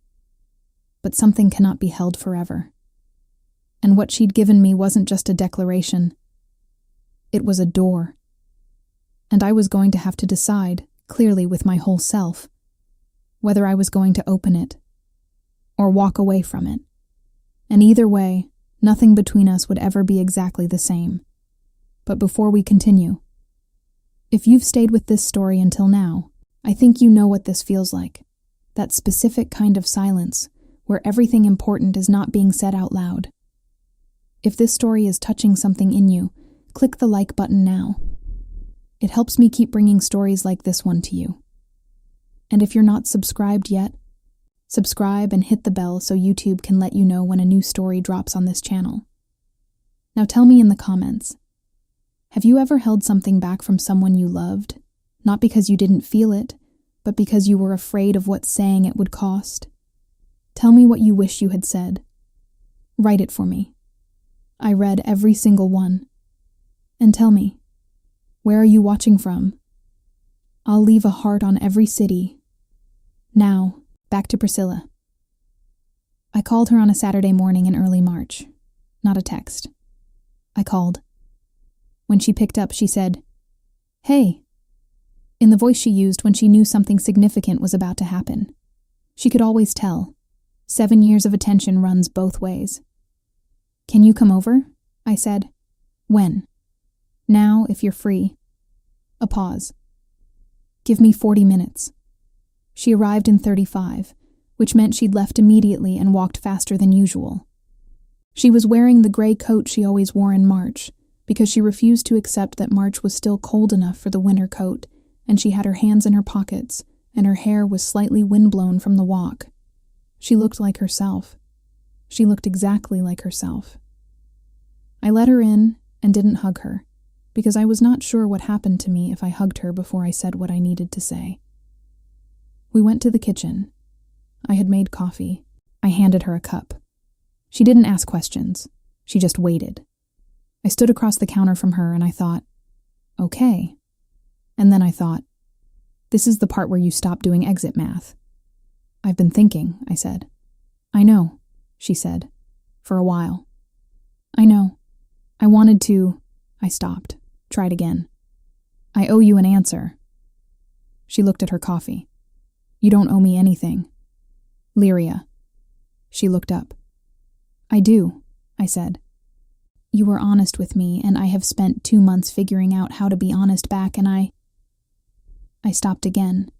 But something cannot be held forever. And what she'd given me wasn't just a declaration. It was a door. And I was going to have to decide, clearly with my whole self, whether I was going to open it or walk away from it. And either way, nothing between us would ever be exactly the same. But before we continue, if you've stayed with this story until now, I think you know what this feels like. That specific kind of silence where everything important is not being said out loud. If this story is touching something in you, click the like button now. It helps me keep bringing stories like this one to you. And if you're not subscribed yet, subscribe and hit the bell so YouTube can let you know when a new story drops on this channel. Now tell me in the comments, have you ever held something back from someone you loved, not because you didn't feel it, but because you were afraid of what saying it would cost? Tell me what you wish you had said. Write it for me. I read every single one. And tell me, where are you watching from? I'll leave a heart on every city. Now, back to Priscilla. I called her on a Saturday morning in early March. Not a text. I called. When she picked up, she said, "Hey," in the voice she used when she knew something significant was about to happen. She could always tell. 7 years of attention runs both ways. "Can you come over?" I said. "When?" "Now, if you're free." A pause. "Give me 40 minutes. She arrived in 35, which meant she'd left immediately and walked faster than usual. She was wearing the gray coat she always wore in March, because she refused to accept that March was still cold enough for the winter coat, and she had her hands in her pockets, and her hair was slightly windblown from the walk. She looked like herself. She looked exactly like herself. I let her in and didn't hug her, because I was not sure what happened to me if I hugged her before I said what I needed to say. We went to the kitchen. I had made coffee. I handed her a cup. She didn't ask questions. She just waited. I stood across the counter from her and I thought, okay. And then I thought, this is the part where you stop doing exit math. "I've been thinking," I said. "I know," she said, "for a while." "I know. I wanted to—" I stopped, tried again. "I owe you an answer." She looked at her coffee. "You don't owe me anything." "Lyria." She looked up. "I do," I said. "You were honest with me, and I have spent 2 months figuring out how to be honest back, and I stopped again.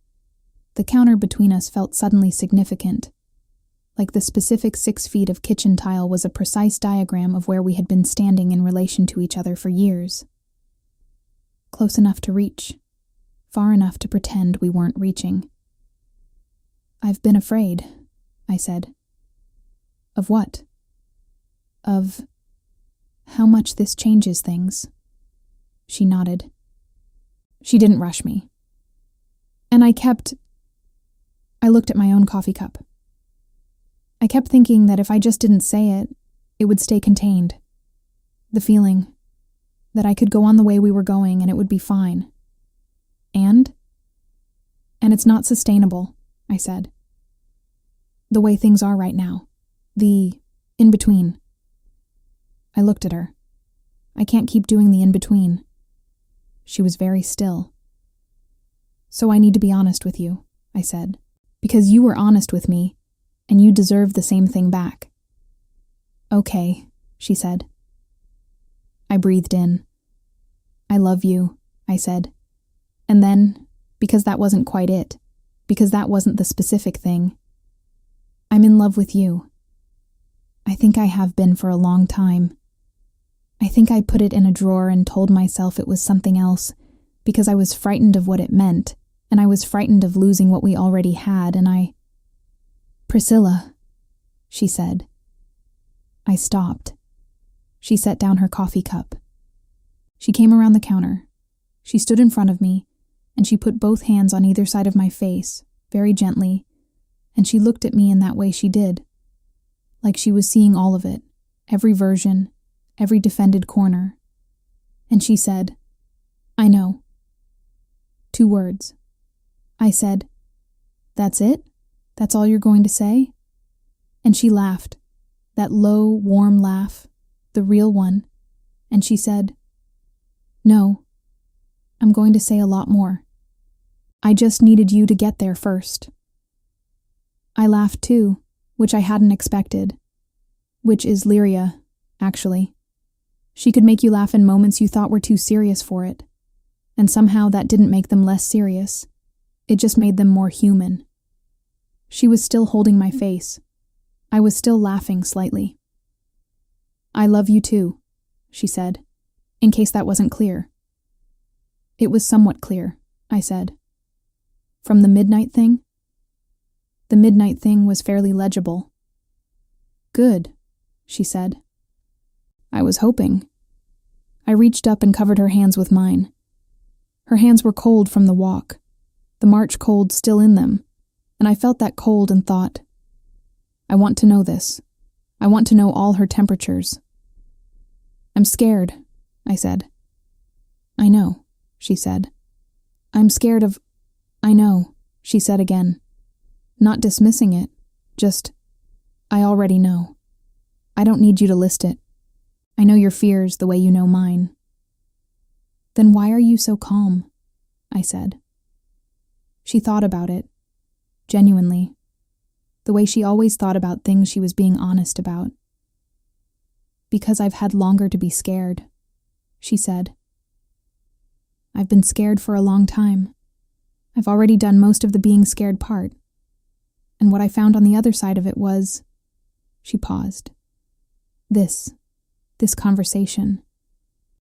The counter between us felt suddenly significant. Like the specific 6 feet of kitchen tile was a precise diagram of where we had been standing in relation to each other for years. Close enough to reach, far enough to pretend we weren't reaching. "I've been afraid," I said. "Of what?" "Of how much this changes things." She nodded. She didn't rush me. And I looked at my own coffee cup. I kept thinking that if I just didn't say it, it would stay contained. The feeling that I could go on the way we were going and it would be fine. And it's not sustainable, I said. The way things are right now. The in-between. I looked at her. I can't keep doing the in-between. She was very still. "So I need to be honest with you," I said, "because you were honest with me, and you deserve the same thing back." "Okay," she said. I breathed in. "I love you," I said. And then, because that wasn't quite it, because that wasn't the specific thing, I'm in love with you. I think I have been for a long time. I think I put it in a drawer and told myself it was something else because I was frightened of what it meant, and I was frightened of losing what we already had, and Priscilla, she said. I stopped. She set down her coffee cup. She came around the counter. She stood in front of me, and she put both hands on either side of my face, very gently, and she looked at me in that way she did, like she was seeing all of it, every version, every defended corner. And she said, I know. 2 words. I said, That's it? That's all you're going to say? And she laughed, that low, warm laugh, the real one, and she said, No, I'm going to say a lot more. I just needed you to get there first. I laughed too, which I hadn't expected, which is Lyria, actually. She could make you laugh in moments you thought were too serious for it, and somehow that didn't make them less serious. It just made them more human. She was still holding my face. I was still laughing slightly. I love you too, she said, in case that wasn't clear. It was somewhat clear, I said. From the midnight thing? The midnight thing was fairly legible. Good, she said. I was hoping. I reached up and covered her hands with mine. Her hands were cold from the walk, the March cold still in them, and I felt that cold and thought, I want to know this. I want to know all her temperatures. I'm scared, I said. I know, she said. I'm scared of... I know, she said again. Not dismissing it, just, I already know. I don't need you to list it. I know your fears the way you know mine. Then why are you so calm? I said. She thought about it, genuinely, the way she always thought about things she was being honest about. Because I've had longer to be scared, she said. I've been scared for a long time. I've already done most of the being scared part. And what I found on the other side of it was... She paused. This conversation.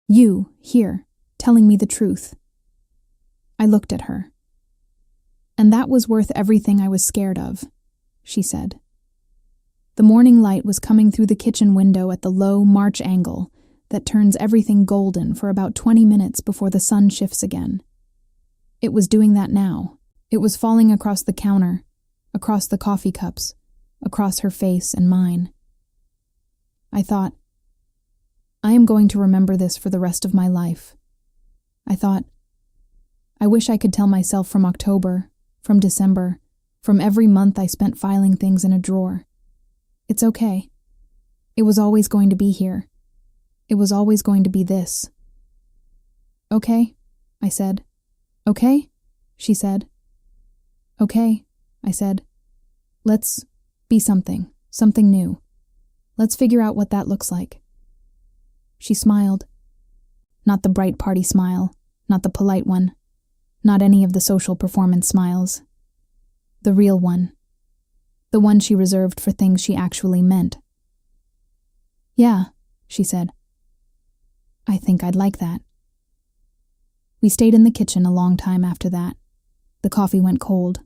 You, here, telling me the truth. I looked at her. And that was worth everything I was scared of, she said. The morning light was coming through the kitchen window at the low March angle that turns everything golden for about 20 minutes before the sun shifts again. It was doing that now. It was falling across the counter, across the coffee cups, across her face and mine. I thought, I am going to remember this for the rest of my life. I thought, I wish I could tell myself from October, from December, from every month I spent filing things in a drawer. It's okay. It was always going to be here. It was always going to be this. Okay, I said. Okay, she said. Okay, I said. Let's be something new. Let's figure out what that looks like. She smiled. Not the bright party smile, not the polite one, not any of the social performance smiles. The real one. The one she reserved for things she actually meant. Yeah, she said. I think I'd like that. We stayed in the kitchen a long time after that. The coffee went cold.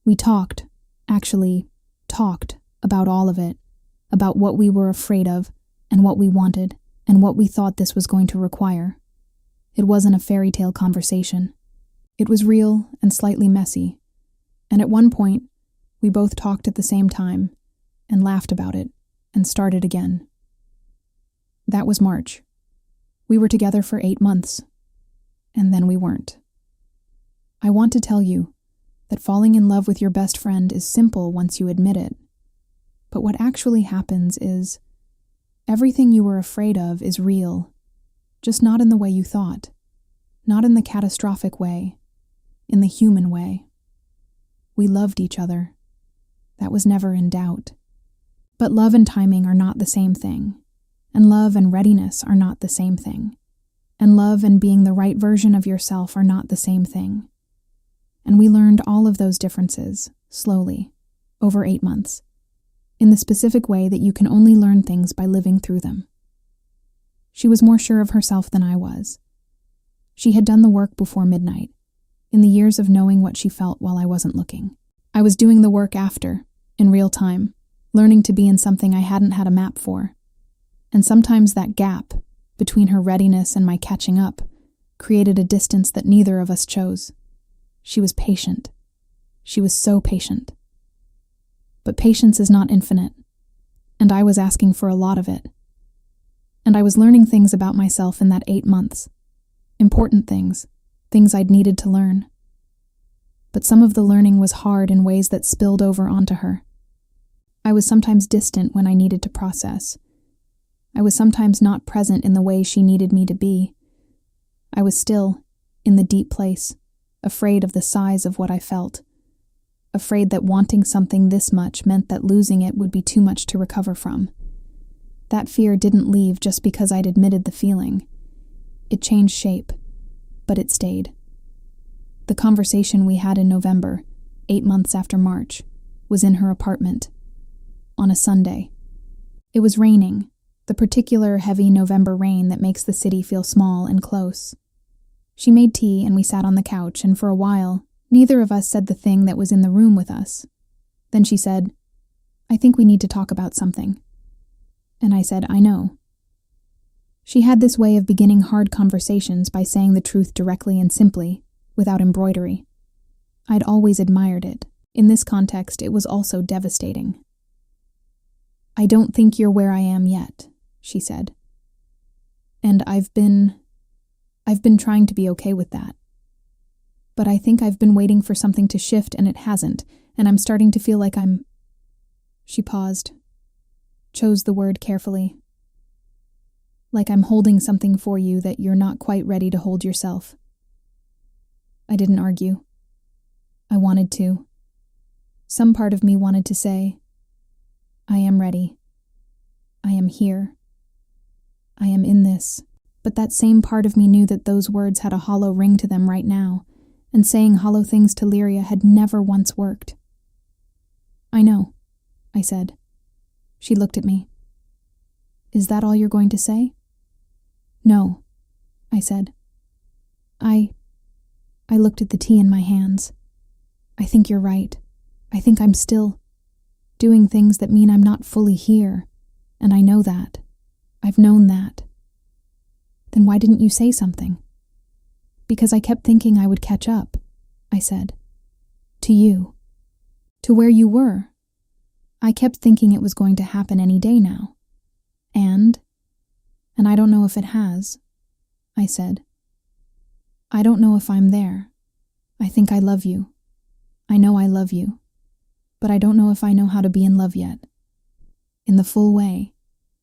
We talked about all of it, about what we were afraid of, and what we wanted, and what we thought this was going to require. It wasn't a fairy tale conversation. It was real and slightly messy, and at one point, we both talked at the same time, and laughed about it, and started again. That was March. We were together for 8 months, and then we weren't. I want to tell you that falling in love with your best friend is simple once you admit it. But what actually happens is, everything you were afraid of is real, just not in the way you thought, not in the catastrophic way, in the human way. We loved each other. That was never in doubt. But love and timing are not the same thing, and love and readiness are not the same thing, and love and being the right version of yourself are not the same thing. And we learned all of those differences, slowly, over 8 months, in the specific way that you can only learn things by living through them. She was more sure of herself than I was. She had done the work before midnight, in the years of knowing what she felt while I wasn't looking. I was doing the work after, in real time, learning to be in something I hadn't had a map for. And sometimes that gap, between her readiness and my catching up, created a distance that neither of us chose. She was patient. She was so patient. But patience is not infinite, and I was asking for a lot of it. And I was learning things about myself in that 8 months. Important things, things I'd needed to learn. But some of the learning was hard in ways that spilled over onto her. I was sometimes distant when I needed to process. I was sometimes not present in the way she needed me to be. I was still, in the deep place, afraid of the size of what I felt. Afraid that wanting something this much meant that losing it would be too much to recover from. That fear didn't leave just because I'd admitted the feeling. It changed shape, but it stayed. The conversation we had in November, 8 months after March, was in her apartment, on a Sunday. It was raining, the particular heavy November rain that makes the city feel small and close. She made tea and we sat on the couch, and for a while, neither of us said the thing that was in the room with us. Then she said, "I think we need to talk about something." And I said, "I know." She had this way of beginning hard conversations by saying the truth directly and simply, without embroidery. I'd always admired it. In this context, it was also devastating. "I don't think you're where I am yet," she said. "And I've been trying to be okay with that. But I think I've been waiting for something to shift and it hasn't, and I'm starting to feel like I'm..." She paused, chose the word carefully. "Like I'm holding something for you that you're not quite ready to hold yourself." I didn't argue. I wanted to. Some part of me wanted to say, "I am ready. I am here. I am in this." But that same part of me knew that those words had a hollow ring to them right now, and saying hollow things to Lyria had never once worked. "I know," I said. She looked at me. "Is that all you're going to say?" "No," I said. I looked at the tea in my hands. "I think you're right. I think I'm still doing things that mean I'm not fully here, and I know that. I've known that." "Then why didn't you say something?" "Because I kept thinking I would catch up," I said. "To you. To where you were. I kept thinking it was going to happen any day now. And I don't know if it has," I said. "I don't know if I'm there. I think I love you. I know I love you. But I don't know if I know how to be in love yet. In the full way,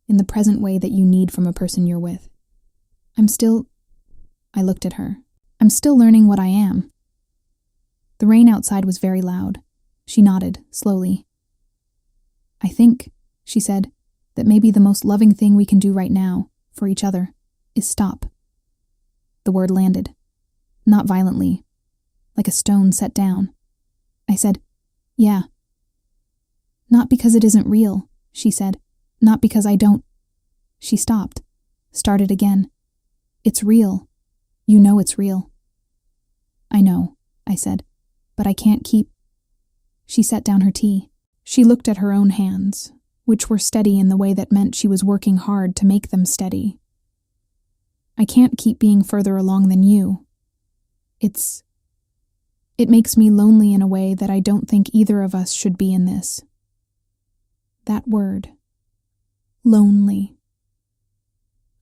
in the present way that you need from a person you're with. I looked at her. "I'm still learning what I am." The rain outside was very loud. She nodded, slowly. "I think," she said, "that maybe the most loving thing we can do right now, for each other, is stop." The word landed. Not violently. Like a stone set down. I said, "Yeah." "Not because it isn't real," she said. "Not because I don't..." She stopped. Started again. "It's real. You know it's real." "I know," I said, "but I can't keep..." She set down her tea. She looked at her own hands, which were steady in the way that meant she was working hard to make them steady. "I can't keep being further along than you. It makes me lonely in a way that I don't think either of us should be in this." That word. Lonely.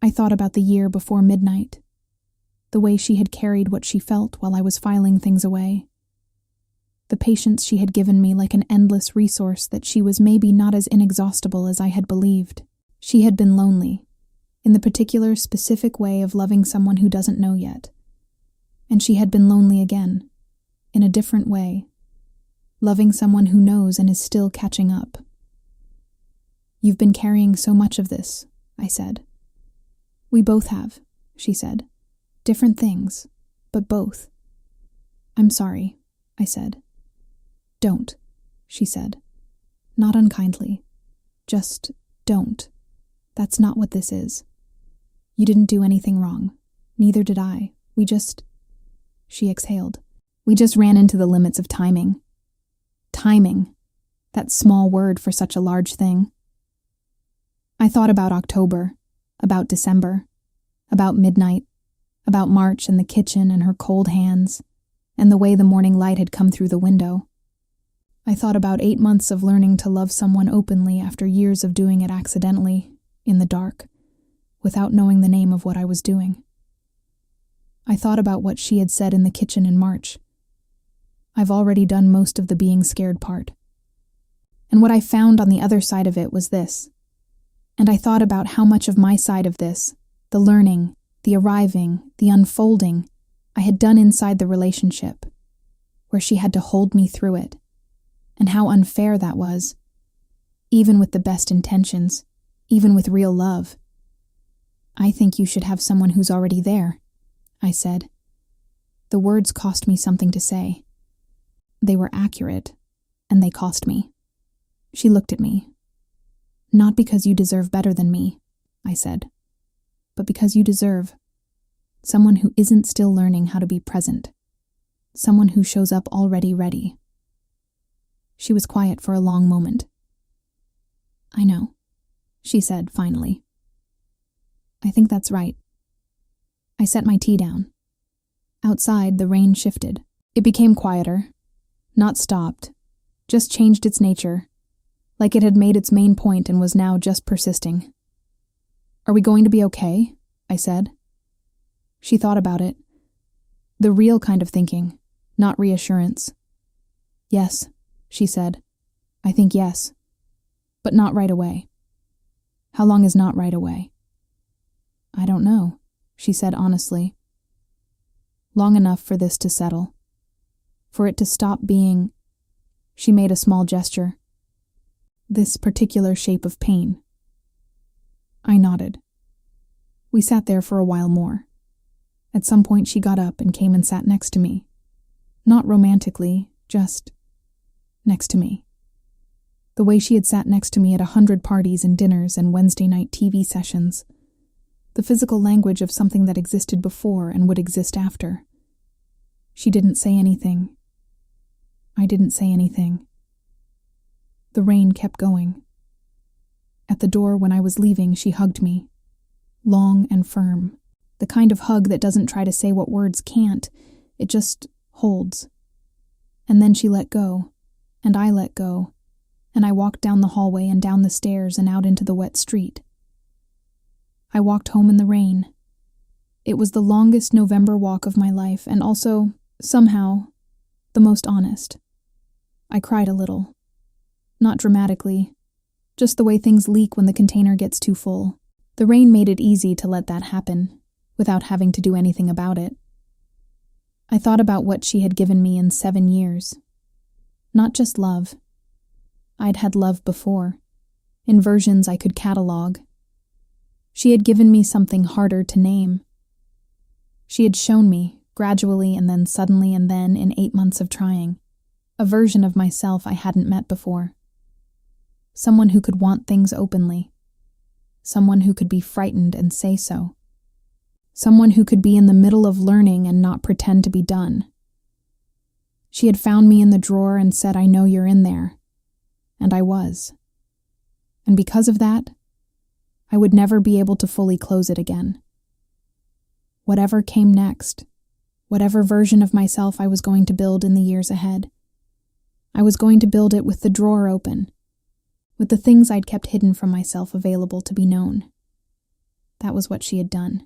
I thought about the year before midnight, the way she had carried what she felt while I was filing things away, the patience she had given me like an endless resource that she was maybe not as inexhaustible as I had believed. She had been lonely, in the particular specific way of loving someone who doesn't know yet. And she had been lonely again, in a different way, loving someone who knows and is still catching up. "You've been carrying so much of this," I said. "We both have," she said. "Different things, but both." "I'm sorry," I said. "Don't," she said. Not unkindly. Just don't. That's not what this is. You didn't do anything wrong. Neither did I. She exhaled. We just ran into the limits of timing. Timing. That small word for such a large thing. I thought about October, about December, about midnight, about March and the kitchen and her cold hands, and the way the morning light had come through the window. I thought about 8 months of learning to love someone openly after years of doing it accidentally, in the dark, without knowing the name of what I was doing. I thought about what she had said in the kitchen in March. I've already done most of the being scared part. And what I found on the other side of it was this. And I thought about how much of my side of this, the learning, the arriving, the unfolding, I had done inside the relationship, where she had to hold me through it, and how unfair that was, even with the best intentions, even with real love. I think you should have someone who's already there, I said. The words cost me something to say. They were accurate, and they cost me. She looked at me. Not because you deserve better than me, I said, but because you deserve someone who isn't still learning how to be present, someone who shows up already ready. She was quiet for a long moment. I know, she said finally. I think that's right. I set my tea down. Outside, the rain shifted. It became quieter, not stopped, just changed its nature, like it had made its main point and was now just persisting. Are we going to be okay? I said. She thought about it. The real kind of thinking, not reassurance. Yes, she said. I think yes. But not right away. How long is not right away? I don't know, she said honestly. Long enough for this to settle. For it to stop being... She made a small gesture. This particular shape of pain. I nodded. We sat there for a while more. At some point she got up and came and sat next to me. Not romantically, just next to me. The way she had sat next to me at 100 parties and dinners and Wednesday night TV sessions. The physical language of something that existed before and would exist after. She didn't say anything. I didn't say anything. The rain kept going. At the door when I was leaving, she hugged me. Long and firm. The kind of hug that doesn't try to say what words can't. It just holds. And then she let go. And I let go. And I walked down the hallway and down the stairs and out into the wet street. I walked home in the rain. It was the longest November walk of my life and also, somehow, the most honest. I cried a little. Not dramatically, just the way things leak when the container gets too full. The rain made it easy to let that happen, without having to do anything about it. I thought about what she had given me in 7 years. Not just love. I'd had love before, in versions I could catalog. She had given me something harder to name. She had shown me, gradually and then suddenly and then in 8 months of trying, a version of myself I hadn't met before. Someone who could want things openly. Someone who could be frightened and say so. Someone who could be in the middle of learning and not pretend to be done. She had found me in the drawer and said, I know you're in there. And I was. And because of that, I would never be able to fully close it again. Whatever came next, whatever version of myself I was going to build in the years ahead, I was going to build it with the drawer open, with the things I'd kept hidden from myself available to be known. That was what she had done.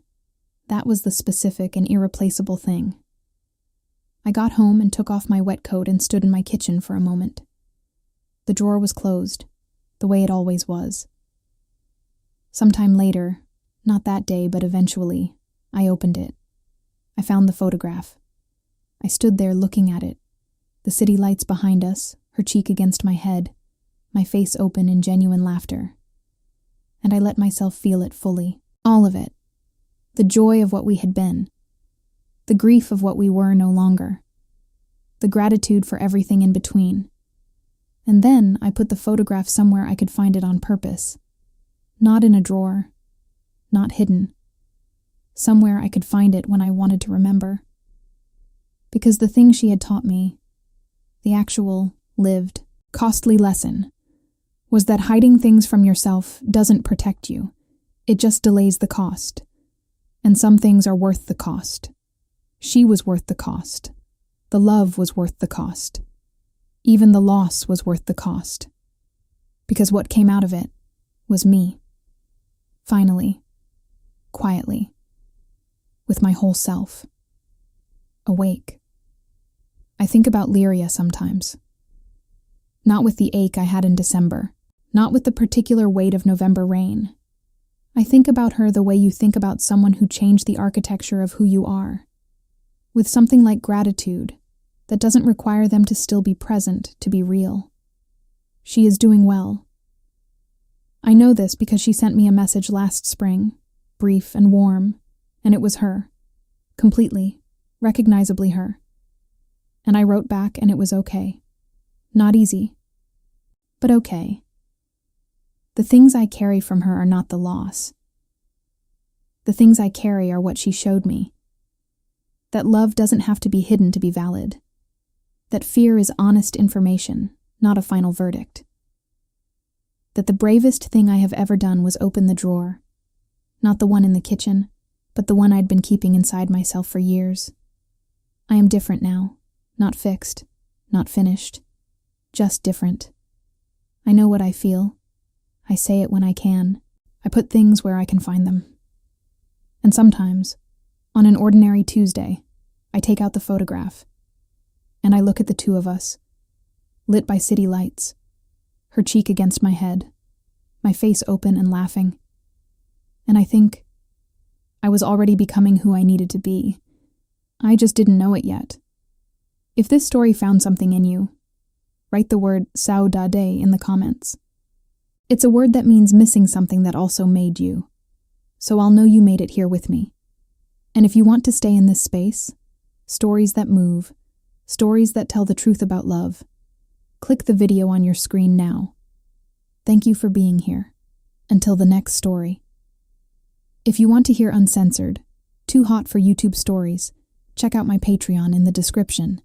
That was the specific and irreplaceable thing. I got home and took off my wet coat and stood in my kitchen for a moment. The drawer was closed, the way it always was. Sometime later, not that day but eventually, I opened it. I found the photograph. I stood there looking at it, the city lights behind us, her cheek against my head, my face open in genuine laughter. And I let myself feel it fully, all of it. The joy of what we had been, the grief of what we were no longer, the gratitude for everything in between, And then I put the photograph somewhere I could find it on purpose. Not in a drawer. Not hidden. Somewhere I could find it when I wanted to remember. Because the thing she had taught me, the actual, lived, costly lesson, was that hiding things from yourself doesn't protect you. It just delays the cost. And some things are worth the cost. She was worth the cost. The love was worth the cost. Even the loss was worth the cost. Because what came out of it was me. Finally. Quietly. With my whole self. Awake. I think about Lyria sometimes. Not with the ache I had in December. Not with the particular weight of November rain. I think about her the way you think about someone who changed the architecture of who you are. With something like gratitude that doesn't require them to still be present to be real. She is doing well. I know this because she sent me a message last spring, brief and warm, and it was her. Completely, recognizably her. And I wrote back and it was okay. Not easy, but okay. The things I carry from her are not the loss. The things I carry are what she showed me. That love doesn't have to be hidden to be valid. That fear is honest information, not a final verdict. That the bravest thing I have ever done was open the drawer. Not the one in the kitchen, but the one I'd been keeping inside myself for years. I am different now, not fixed, not finished, just different. I know what I feel. I say it when I can. I put things where I can find them. And sometimes, on an ordinary Tuesday, I take out the photograph, and I look at the two of us, lit by city lights, her cheek against my head, my face open and laughing. And I think, I was already becoming who I needed to be. I just didn't know it yet. If this story found something in you, write the word saudade in the comments. It's a word that means missing something that also made you. So I'll know you made it here with me. And if you want to stay in this space, stories that move, stories that tell the truth about love, click the video on your screen now. Thank you for being here. Until the next story. If you want to hear uncensored, too hot for YouTube stories, check out my Patreon in the description.